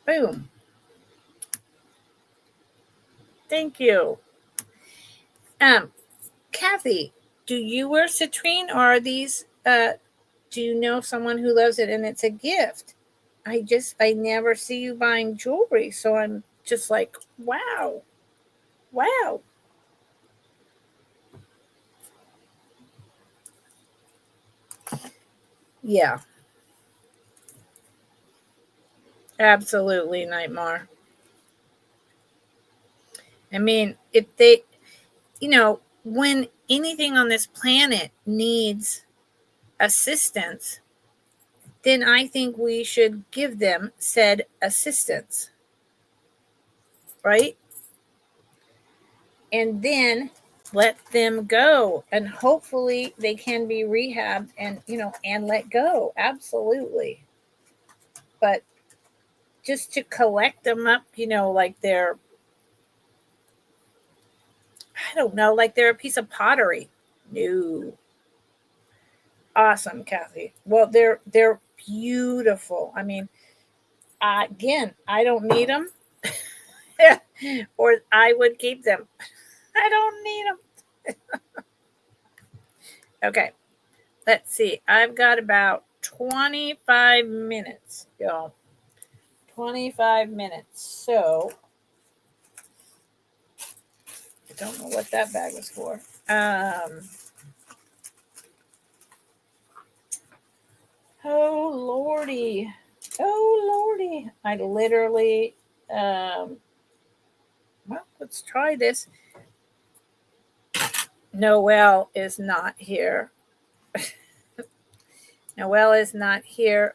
Boom. Thank you. Kathy, do you wear citrine, or are these do you know someone who loves it and it's a gift? I never see you buying jewelry, so I'm just like, wow. Wow. Yeah. Absolutely, Nightmare. I mean, if they, when anything on this planet needs assistance, then I think we should give them said assistance. Right? And then let them go. And hopefully they can be rehabbed and let go. Absolutely. But just to collect them up, like they're, I don't know, like they're a piece of pottery. No. Awesome, Kathy. Well, they're beautiful. I mean, again, I don't need them, or I would keep them. I don't need them. Okay, let's see. I've got about 25 minutes, y'all. 25 minutes. So, I don't know what that bag was for. Oh, Lordy. Oh, Lordy. I literally, well, let's try this. Noelle is not here. Noelle is not here.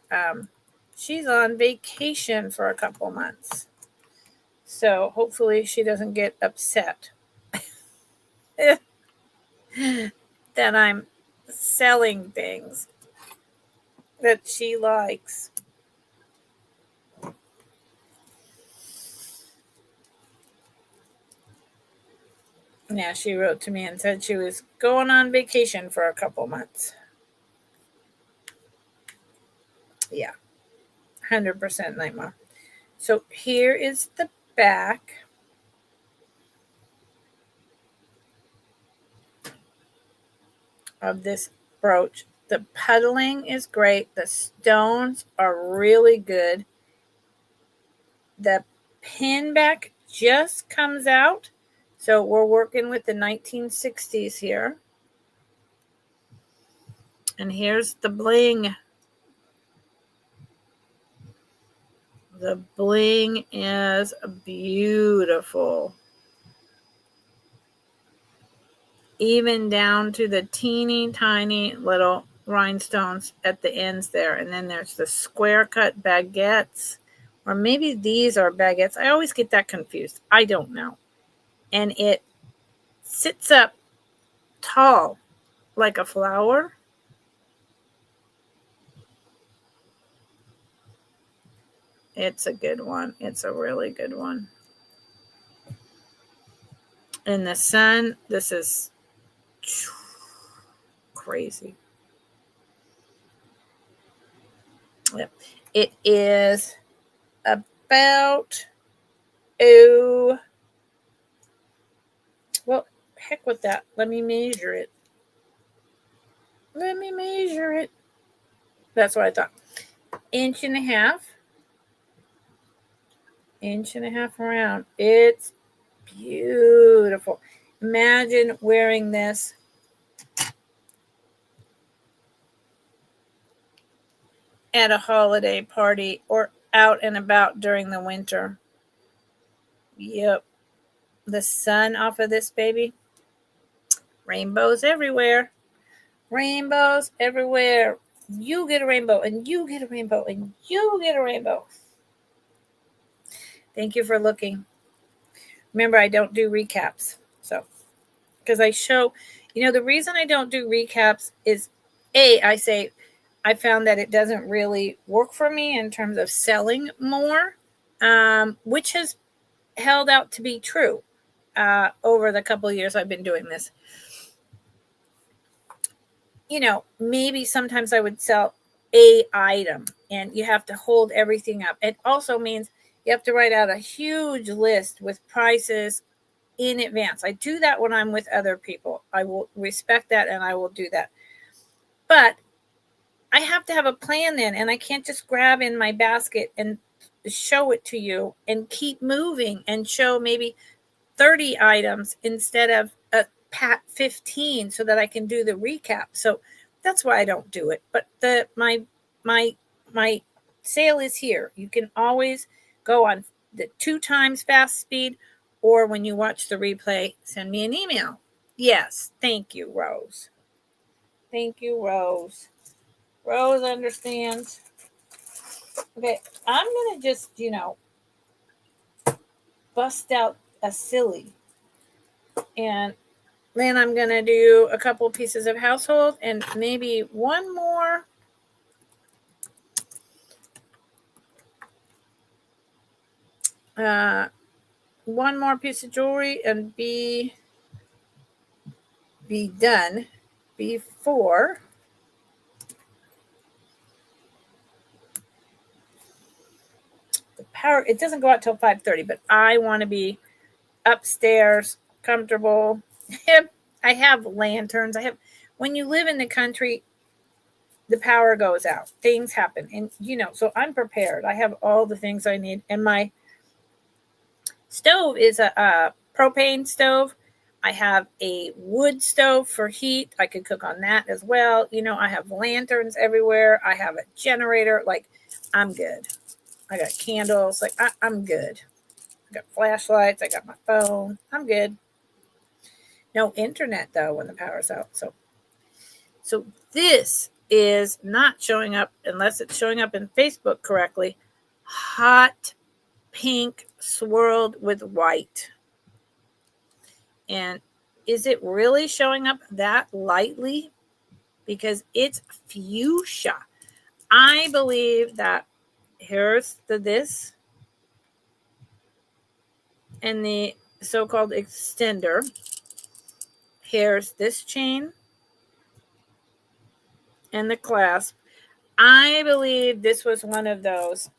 She's on vacation for a couple months. So hopefully she doesn't get upset that I'm selling things that she likes. Yeah, she wrote to me and said she was going on vacation for a couple months. Yeah, 100% Nightmare. So here is the back. Of this brooch. The puddling is great. The stones are really good. The pin back just comes out. So we're working with the 1960s here. And here's the bling. The bling is beautiful. Even down to the teeny tiny little rhinestones at the ends there. And then there's the square cut baguettes. Or maybe these are baguettes. I always get that confused. I don't know. And it sits up tall like a flower. It's a good one. It's a really good one. In the sun, this is crazy. Yep. It is about, well, heck with that. Let me measure it. That's what I thought. Inch and a half around. It's beautiful. Imagine wearing this at a holiday party or out and about during the winter. Yep. The sun off of this baby. Rainbows everywhere. Rainbows everywhere. You get a rainbow, and you get a rainbow, and you get a rainbow. Thank you for looking. Remember, I don't do recaps. So, because I show, the reason I don't do recaps is, I say, I found that it doesn't really work for me in terms of selling more, which has held out to be true over the couple of years I've been doing this. Maybe sometimes I would sell a item and you have to hold everything up. It also means you have to write out a huge list with prices in advance. I do that when I'm with other people. I will respect that and I will do that. But I have to have a plan then, and I can't just grab in my basket and show it to you and keep moving and show maybe 30 items instead of a pat 15 so that I can do the recap. So that's why I don't do it. But my sale is here. You can always go on the 2 times fast speed, or when you watch the replay, send me an email. Yes, thank you, Rose. Thank you, Rose. Rose understands. Okay, I'm going to just, bust out a silly. And then I'm going to do a couple pieces of household and maybe one more. One more piece of jewelry and be done before the power. It doesn't go out till 5:30, but I want to be upstairs, comfortable. I have lanterns. When you live in the country, the power goes out. Things happen. And, so I'm prepared. I have all the things I need. And my stove is a propane stove. I have a wood stove for heat. I could cook on that as well. I have lanterns everywhere. I have a generator. Like, I'm good. I got candles. Like, I'm good. I got flashlights. I got my phone. I'm good. No internet, though, when the power's out. So this is not showing up, unless it's showing up in Facebook correctly, hot pink swirled with white. And is it really showing up that lightly? Because it's fuchsia. I believe that here's this and the so-called extender. Here's this chain and the clasp. I believe this was one of those,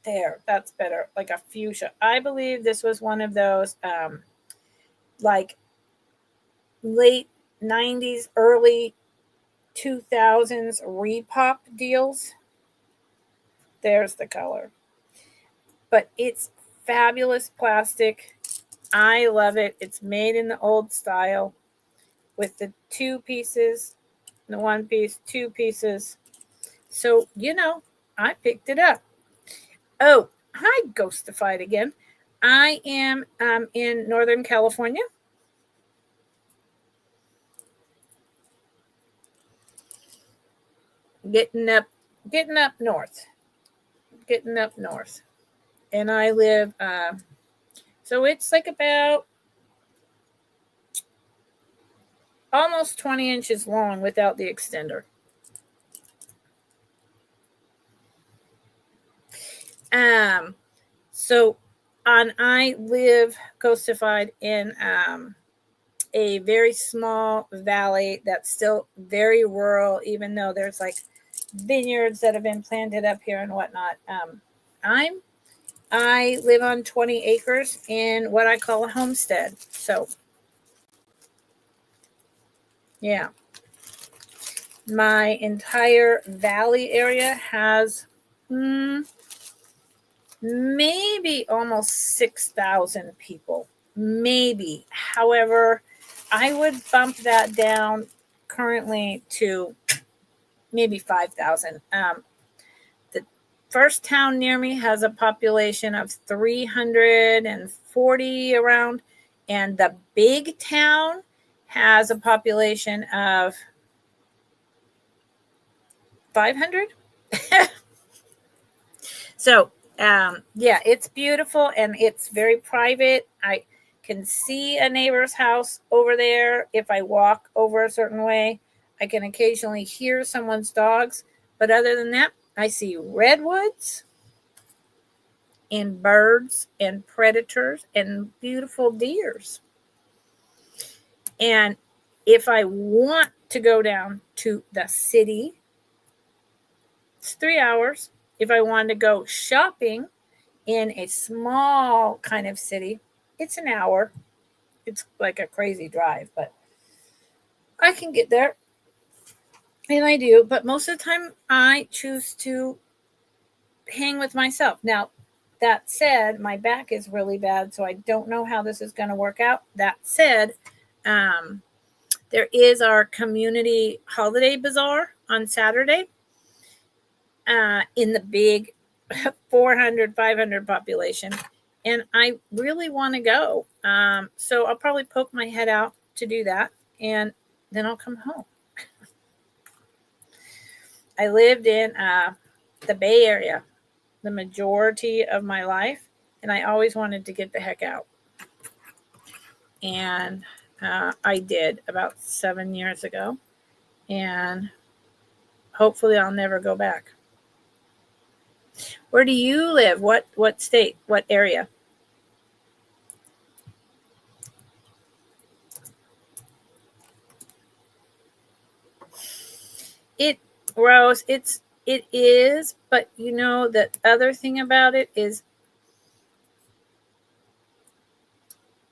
there, that's better, like a fuchsia. I believe this was one of those like late 90s, early 2000s repop deals. There's the color. But it's fabulous plastic. I love it. It's made in the old style with the 2 pieces, the 1 piece, 2 pieces. So, I picked it up. Oh, hi, Ghostified again. I am in Northern California. Getting up north. And I live, so it's like about almost 20 inches long without the extender. So I live Ghostified in a very small valley that's still very rural, even though there's like vineyards that have been planted up here and whatnot. I live on 20 acres in what I call a homestead. So, yeah. My entire valley area has maybe almost 6,000 people. Maybe. However, I would bump that down currently to maybe 5,000. first town near me has a population of 340 around, and the big town has a population of 500. So, yeah, it's beautiful and it's very private. I can see a neighbor's house over there if I walk over a certain way. I can occasionally hear someone's dogs, but other than that, I see redwoods and birds and predators and beautiful deers. And if I want to go down to the city, it's 3 hours. If I wanted to go shopping in a small kind of city, it's an hour. It's like a crazy drive, but I can get there. And I do. But most of the time, I choose to hang with myself. Now, that said, my back is really bad, so I don't know how this is going to work out. That said, there is our community holiday bazaar on Saturday in the big 400, 500 population. And I really want to go. So I'll probably poke my head out to do that. And then I'll come home. I lived in the Bay Area the majority of my life. And I always wanted to get the heck out. And I did about 7 years ago. And hopefully I'll never go back. Where do you live? What state? What area? Rose, it is, but you know the other thing about it is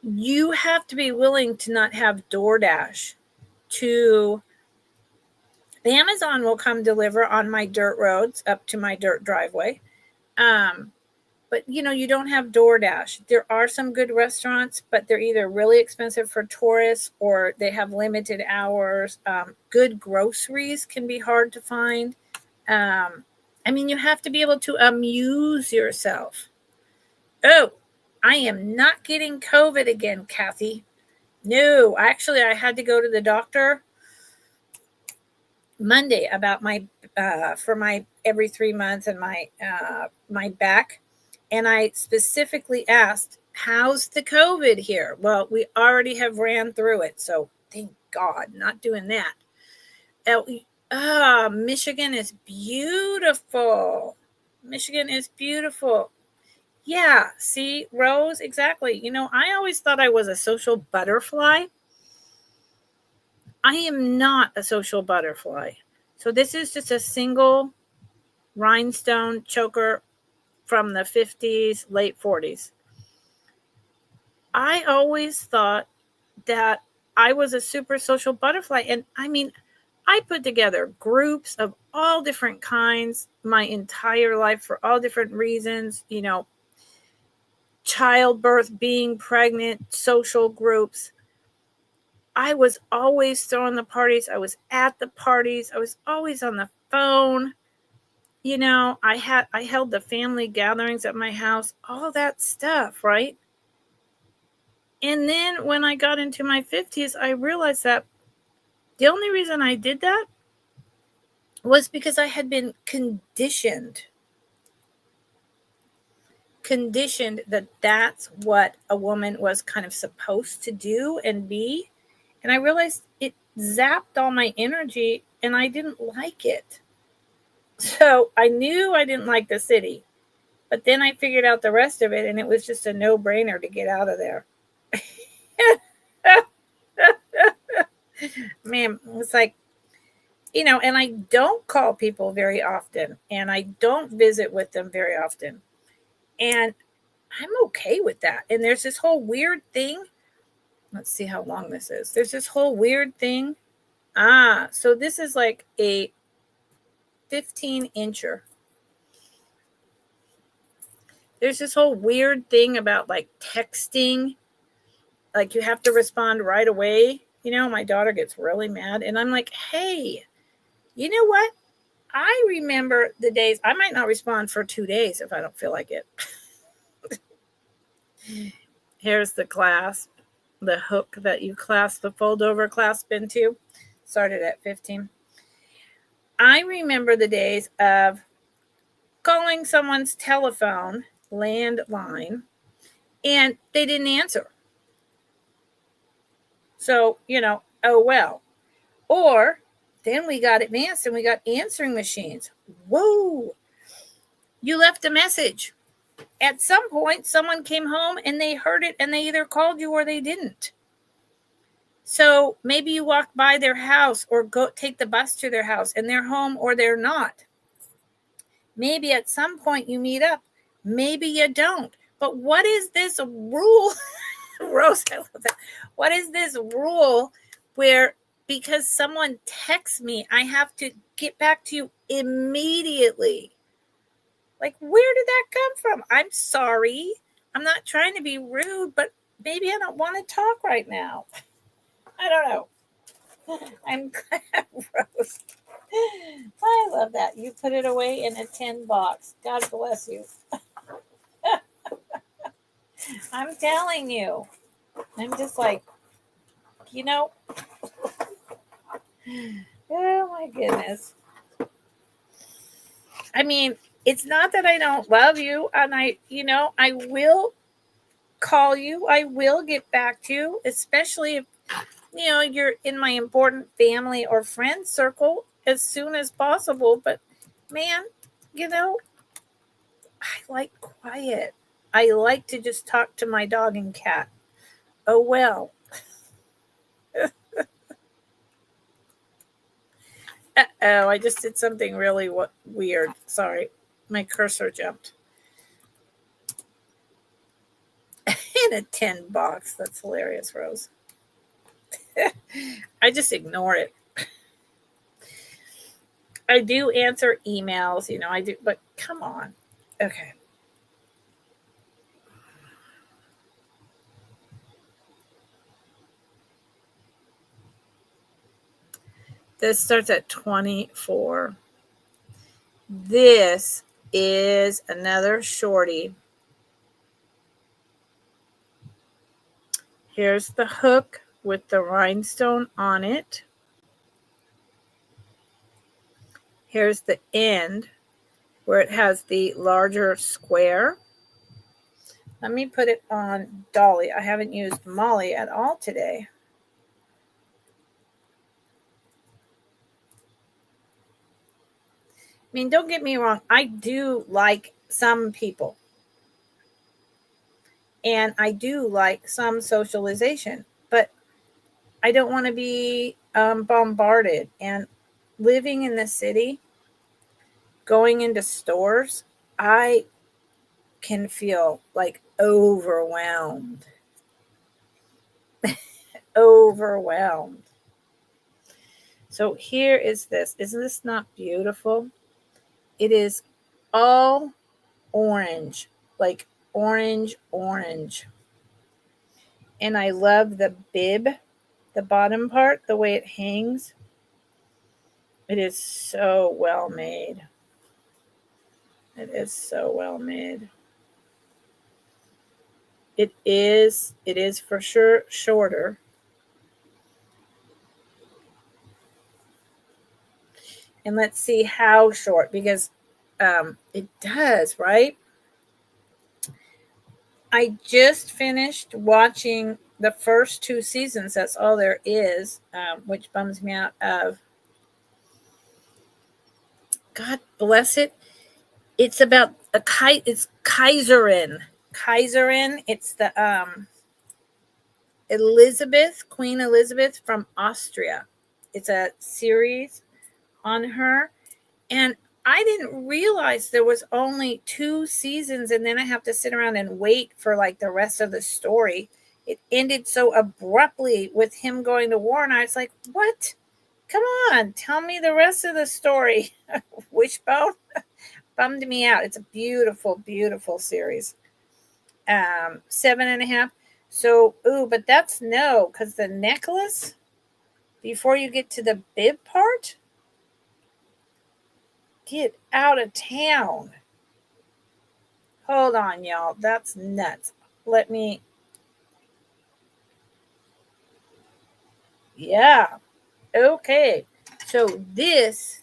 you have to be willing to not have DoorDash. Amazon will come deliver on my dirt roads up to my dirt driveway. But you don't have DoorDash. There are some good restaurants, but they're either really expensive for tourists or they have limited hours. Good groceries can be hard to find. You have to be able to amuse yourself. Oh, I am not getting COVID again, Kathy. No, actually, I had to go to the doctor Monday about for my every 3 months and my back. And I specifically asked, how's the COVID here? Well, we already have ran through it. So thank God, not doing that. Michigan is beautiful. Michigan is beautiful. Yeah, see, Rose, exactly. I always thought I was a social butterfly. I am not a social butterfly. So this is just a single rhinestone choker from the 50s, late 40s. I always thought that I was a super social butterfly. And I put together groups of all different kinds my entire life for all different reasons, childbirth, being pregnant, social groups. I was always throwing the parties. I was at the parties. I was always on the phone. I held the family gatherings at my house, all that stuff, right? And then when I got into my 50s, I realized that the only reason I did that was because I had been conditioned that that's what a woman was kind of supposed to do and be. And I realized it zapped all my energy and I didn't like it. So I knew I didn't like the city, but then I figured out the rest of it and it was just a no-brainer to get out of there. Man, it's like, and I don't call people very often and I don't visit with them very often. And I'm okay with that. And there's this whole weird thing. Let's see how long this is. There's this whole weird thing. So this is like a 15-incher. There's this whole weird thing about like texting. Like you have to respond right away. My daughter gets really mad. And I'm like, hey, you know what? I remember the days, I might not respond for 2 days if I don't feel like it. Here's the clasp, the hook that you clasp the fold over clasp into. Started at 15. I remember the days of calling someone's telephone landline and they didn't answer. So, oh well. Or then we got advanced and we got answering machines. Whoa. You left a message. At some point, someone came home and they heard it and they either called you or they didn't. So maybe you walk by their house or go take the bus to their house and they're home or they're not. Maybe at some point you meet up. Maybe you don't. But what is this rule? Rose, I love that. What is this rule where because someone texts me, I have to get back to you immediately? Like, where did that come from? I'm sorry. I'm not trying to be rude, but maybe I don't want to talk right now. I don't know. I'm glad, Rose. I love that. You put it away in a tin box. God bless you. I'm telling you. I'm just like, oh my goodness. I mean, it's not that I don't love you, and I will call you. I will get back to you, especially if, you're in my important family or friend circle as soon as possible. But man, I like quiet. I like to just talk to my dog and cat. Oh, well. Uh-oh, I just did something really weird. Sorry, my cursor jumped. In a tin box. That's hilarious, Rose. I just ignore it. I do answer emails, I do, but come on. Okay. This starts at 24. This is another shorty. Here's the hook with the rhinestone on it. Here's the end where it has the larger square. Let me put it on Dolly. I haven't used Molly at all today. I mean, don't get me wrong. I do like some people. And I do like some socialization. But I don't want to be bombarded. And living in the city, going into stores, I can feel like overwhelmed. Overwhelmed. So here is this. Isn't this not beautiful? It is all orange, like orange. And I love the bib, the bottom part, the way it hangs. It is so well made. It is so well made. It is for sure shorter. And let's see how short, because it does, right? I just finished watching the first 2 seasons. That's all there is, which bums me out of. God bless it. It's about it's Kaiserin. Kaiserin. It's the Queen Elizabeth from Austria. It's a series on her. And I didn't realize there was only 2 seasons, and then I have to sit around and wait for like the rest of the story. It ended so abruptly with him going to war, and I was like, what? Come on, tell me the rest of the story. Wishbone bummed me out. It's a beautiful, beautiful series. 7.5. So, but that's no, because the necklace, before you get to the bib part, get out of town. Hold on, y'all. That's nuts. Let me. Yeah. Okay. So this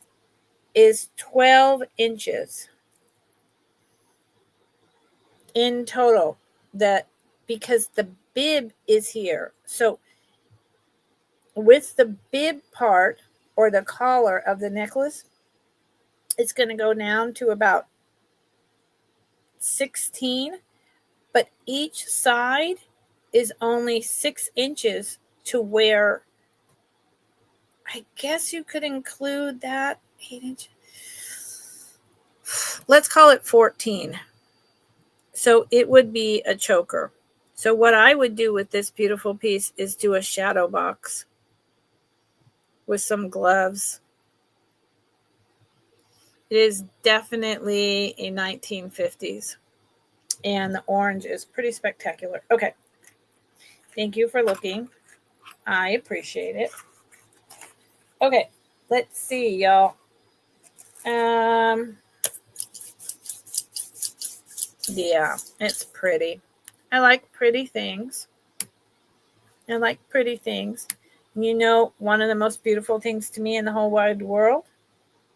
is 12 inches in total. That because the bib is here. So with the bib part or the collar of the necklace, it's going to go down to about 16, but each side is only 6 inches to where I guess you could include that 8 inches. Let's call it 14. So it would be a choker. So what I would do with this beautiful piece is do a shadow box with some gloves. It is definitely a 1950s. And the orange is pretty spectacular. Okay. Thank you for looking. I appreciate it. Okay. Let's see, y'all. Yeah, it's pretty. I like pretty things. I like pretty things. You know, one of the most beautiful things to me in the whole wide world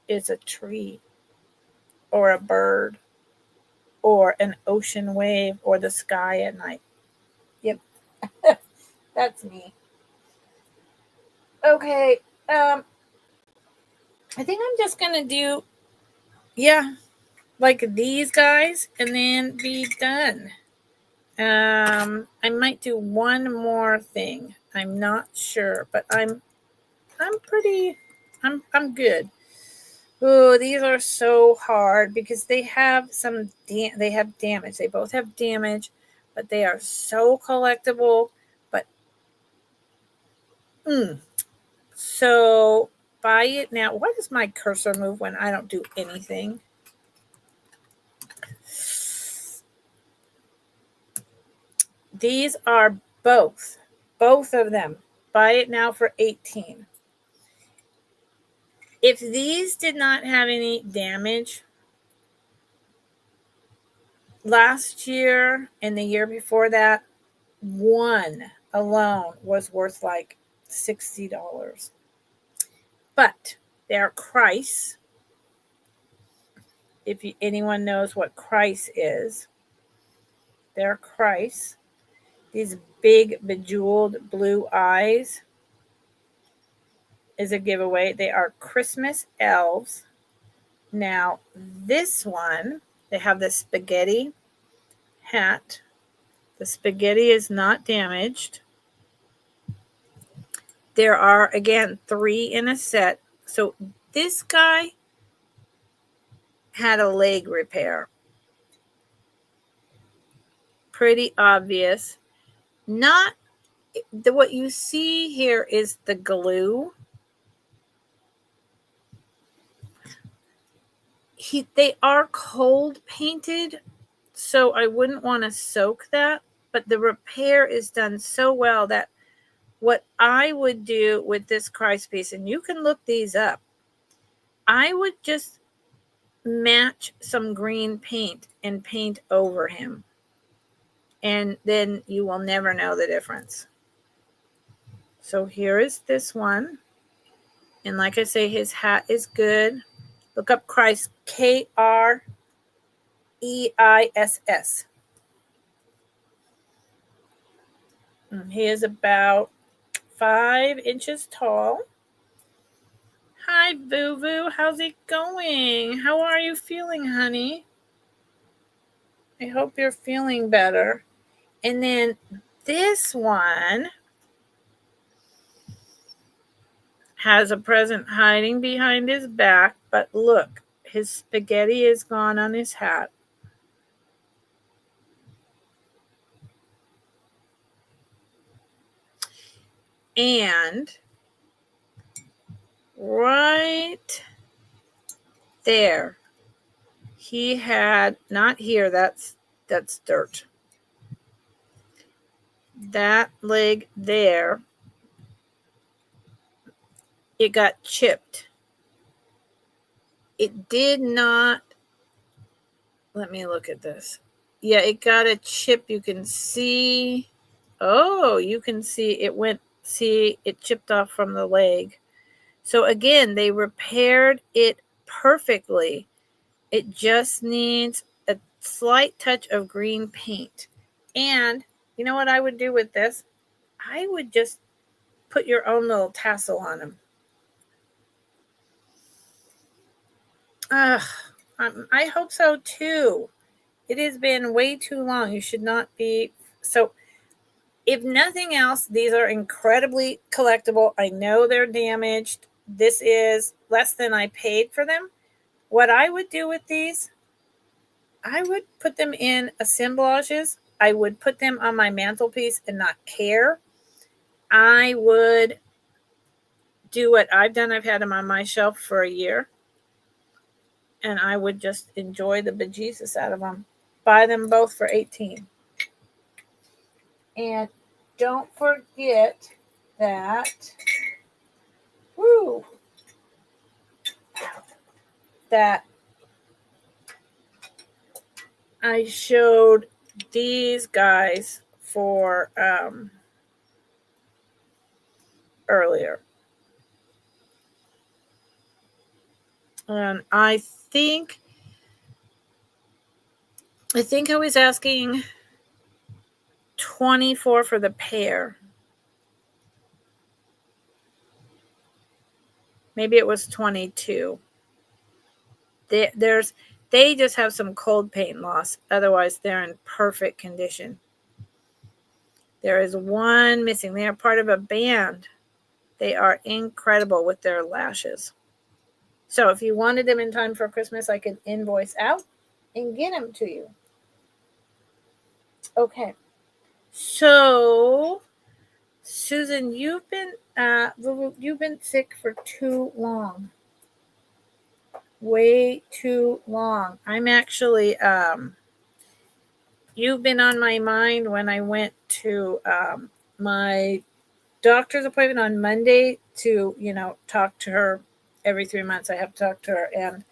is a tree or a bird or an ocean wave or the sky at night. Yep. That's me. Okay. I think I'm just going to do, like these guys and then be done. I might do one more thing. I'm not sure, but I'm good. Oh, these are so hard because they have they have damage. They both have damage, but they are so collectible. But so buy it now. Why does my cursor move when I don't do anything? These are both of them. Buy it now for 18. If these did not have any damage, last year and the year before that, one alone was worth like $60. But they're Christ. If anyone knows what Christ is, they're Christ. These big bejeweled blue eyes is a giveaway. They are Christmas elves. Now, this one, they have the spaghetti hat. The spaghetti is not damaged. There are, again, 3 in a set. So this guy had a leg repair. Pretty obvious. Not what you see here is the glue. They are cold painted, so I wouldn't want to soak that, but the repair is done so well that what I would do with this Christ piece, and you can look these up, I would just match some green paint and paint over him. And then you will never know the difference. So here is this one. And like I say, his hat is good. Look up Christ, Kriess. He is about 5 inches tall. Hi, Boo Boo. How's it going? How are you feeling, honey? I hope you're feeling better. And then this one has a present hiding behind his back, but look, his spaghetti is gone on his hat. And right there, he had, not here, that's dirt. That leg there, it got chipped. it did not. Let me look at this. Yeah, it got a chip. You can see. Oh, you can see it went. See, it chipped off from the leg. So again, they repaired it perfectly. It just needs a slight touch of green paint. And you know what I would do with this? I would just put your own little tassel on them. I hope so too. It has been way too long. You should not be. So, if nothing else, these are incredibly collectible. I know they're damaged. This is less than I paid for them. What I would do with these, I would put them in assemblages. I would put them on my mantelpiece and not care. I would do what I've done. I've had them on my shelf for a year. And I would just enjoy the bejesus out of them. Buy them both for $18. And don't forget that, that I showed these guys for earlier. And I think I was asking 24 for the pair. Maybe it was 22. They just have some cold paint loss. Otherwise, they're in perfect condition. There is one missing. They are part of a band. They are incredible with their lashes. So if you wanted them in time for Christmas, I could invoice out and get them to you. Okay. So, Susan, you've been sick for too long. Way too long. I'm actually you've been on my mind when I went to my doctor's appointment on Monday to, talk to her. Every 3 months I have to talk to her and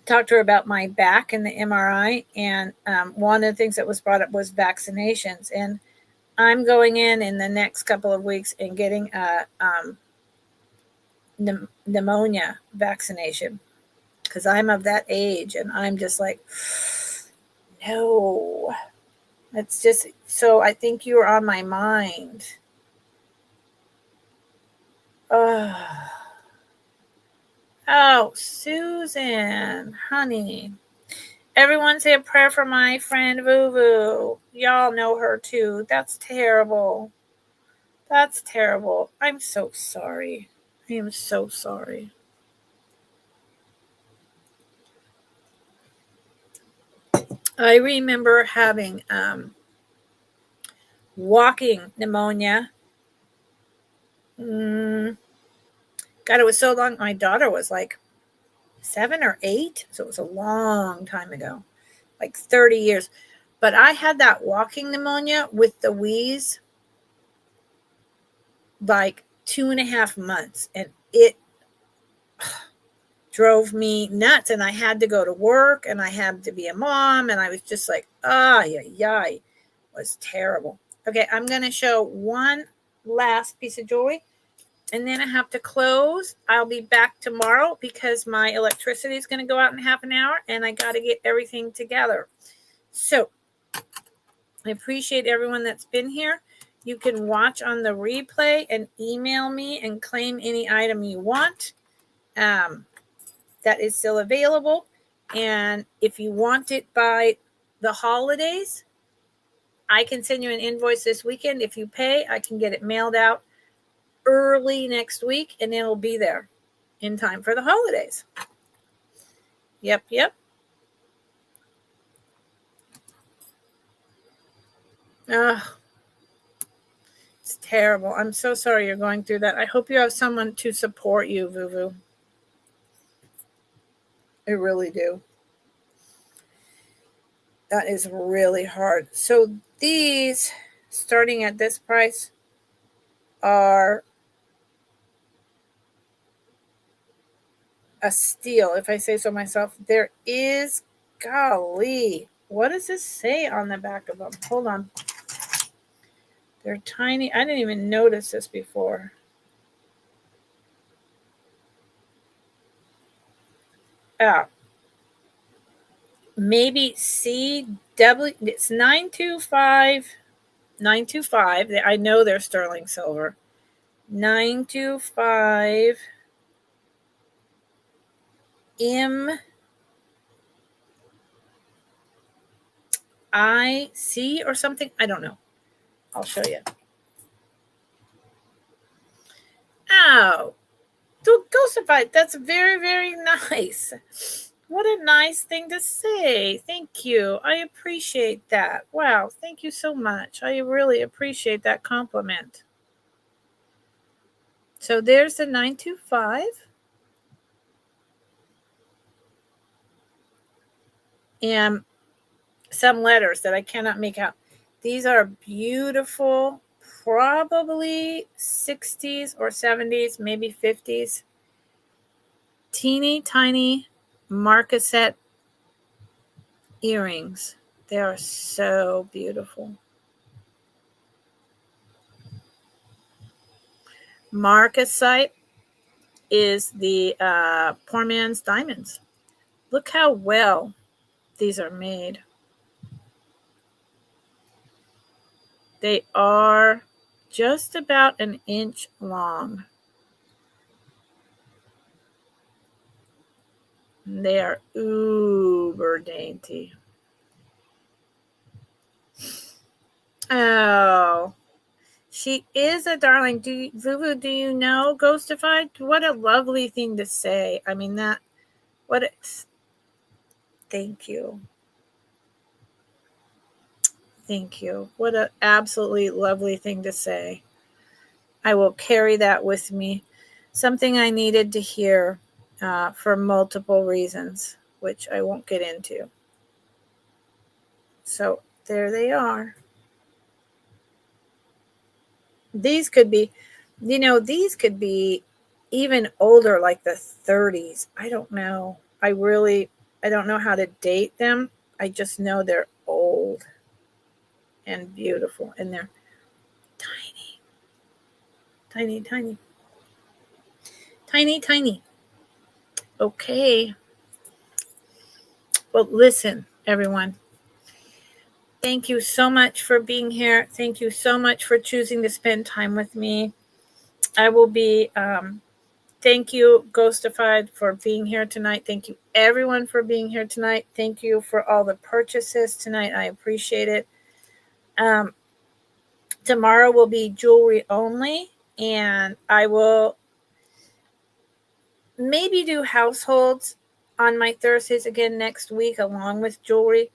talk to her about my back and the MRI. And one of the things that was brought up was vaccinations. And I'm going in the next couple of weeks and getting a pneumonia vaccination because I'm of that age. And I'm just like, no. It's just, so I think you were on my mind. Oh, Susan, honey. Everyone say a prayer for my friend Vuvu. Y'all know her too. That's terrible. That's terrible. I'm so sorry. I am so sorry. I remember having walking pneumonia. God, it was so long. My daughter was like 7 or 8. So it was a long time ago, like 30 years. But I had that walking pneumonia with the wheeze like 2.5 months. And it drove me nuts. And I had to go to work and I had to be a mom. And I was just like, it was terrible. Okay, I'm going to show one last piece of jewelry. And then I have to close. I'll be back tomorrow because my electricity is going to go out in half an hour and I got to get everything together. So I appreciate everyone that's been here. You can watch on the replay and email me and claim any item you want. That is still available. And if you want it by the holidays, I can send you an invoice this weekend. If you pay, I can get it mailed out early next week and it'll be there in time for the holidays. Yep. It's terrible. I'm so sorry you're going through that. I hope you have someone to support you, Vuvu. I really do. That is really hard. So these, starting at this price, are a steal, if I say so myself. There is, golly, what does this say on the back of them? Hold on. They're tiny. I didn't even notice this before. Oh, maybe CW. It's 925. I know they're sterling silver. 925 MIC or something. I don't know. I'll show you. Oh, Ghostify. That's very, very nice. What a nice thing to say. Thank you. I appreciate that. Wow. Thank you so much. I really appreciate that compliment. So there's the 925. And some letters that I cannot make out. These are beautiful, probably 60s or 70s, maybe 50s. Teeny tiny marcassette earrings. They are so beautiful. Marcasite is the poor man's diamonds. Look how well these are made. They are just about an inch long. They are uber dainty. Oh, she is a darling. Vuvu, do you know Ghostified? What a lovely thing to say. I mean, thank you. Thank you. What an absolutely lovely thing to say. I will carry that with me. Something I needed to hear for multiple reasons, which I won't get into. So there they are. These could be, these could be even older, like the 30s. I don't know. I don't know how to date them. I just know they're old and beautiful, and they're tiny, tiny, tiny, tiny, tiny. Okay. Well, listen, everyone. Thank you so much for being here. Thank you so much for choosing to spend time with me. I will be, thank you, Ghostified, for being here tonight. Thank you, everyone, for being here tonight. Thank you for all the purchases tonight. I appreciate it. Tomorrow will be jewelry only, and I will maybe do households on my Thursdays again next week along with jewelry,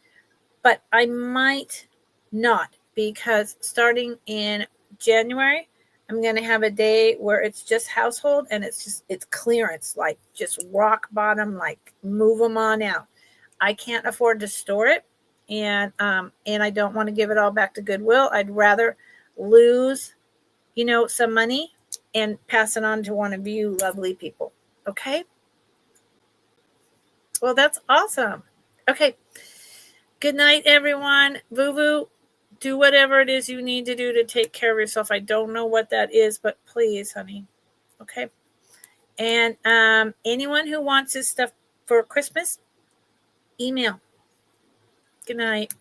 but I might not, because starting in January, I'm going to have a day where it's just household, and it's clearance, like just rock bottom, like move them on out. I can't afford to store it, and I don't want to give it all back to Goodwill. I'd rather lose, some money and pass it on to one of you lovely people. Okay? Well, that's awesome. Okay. Good night, everyone. Vuvu, do whatever it is you need to do to take care of yourself. I don't know what that is, but please, honey. Okay. And anyone who wants this stuff for Christmas, email. Good night.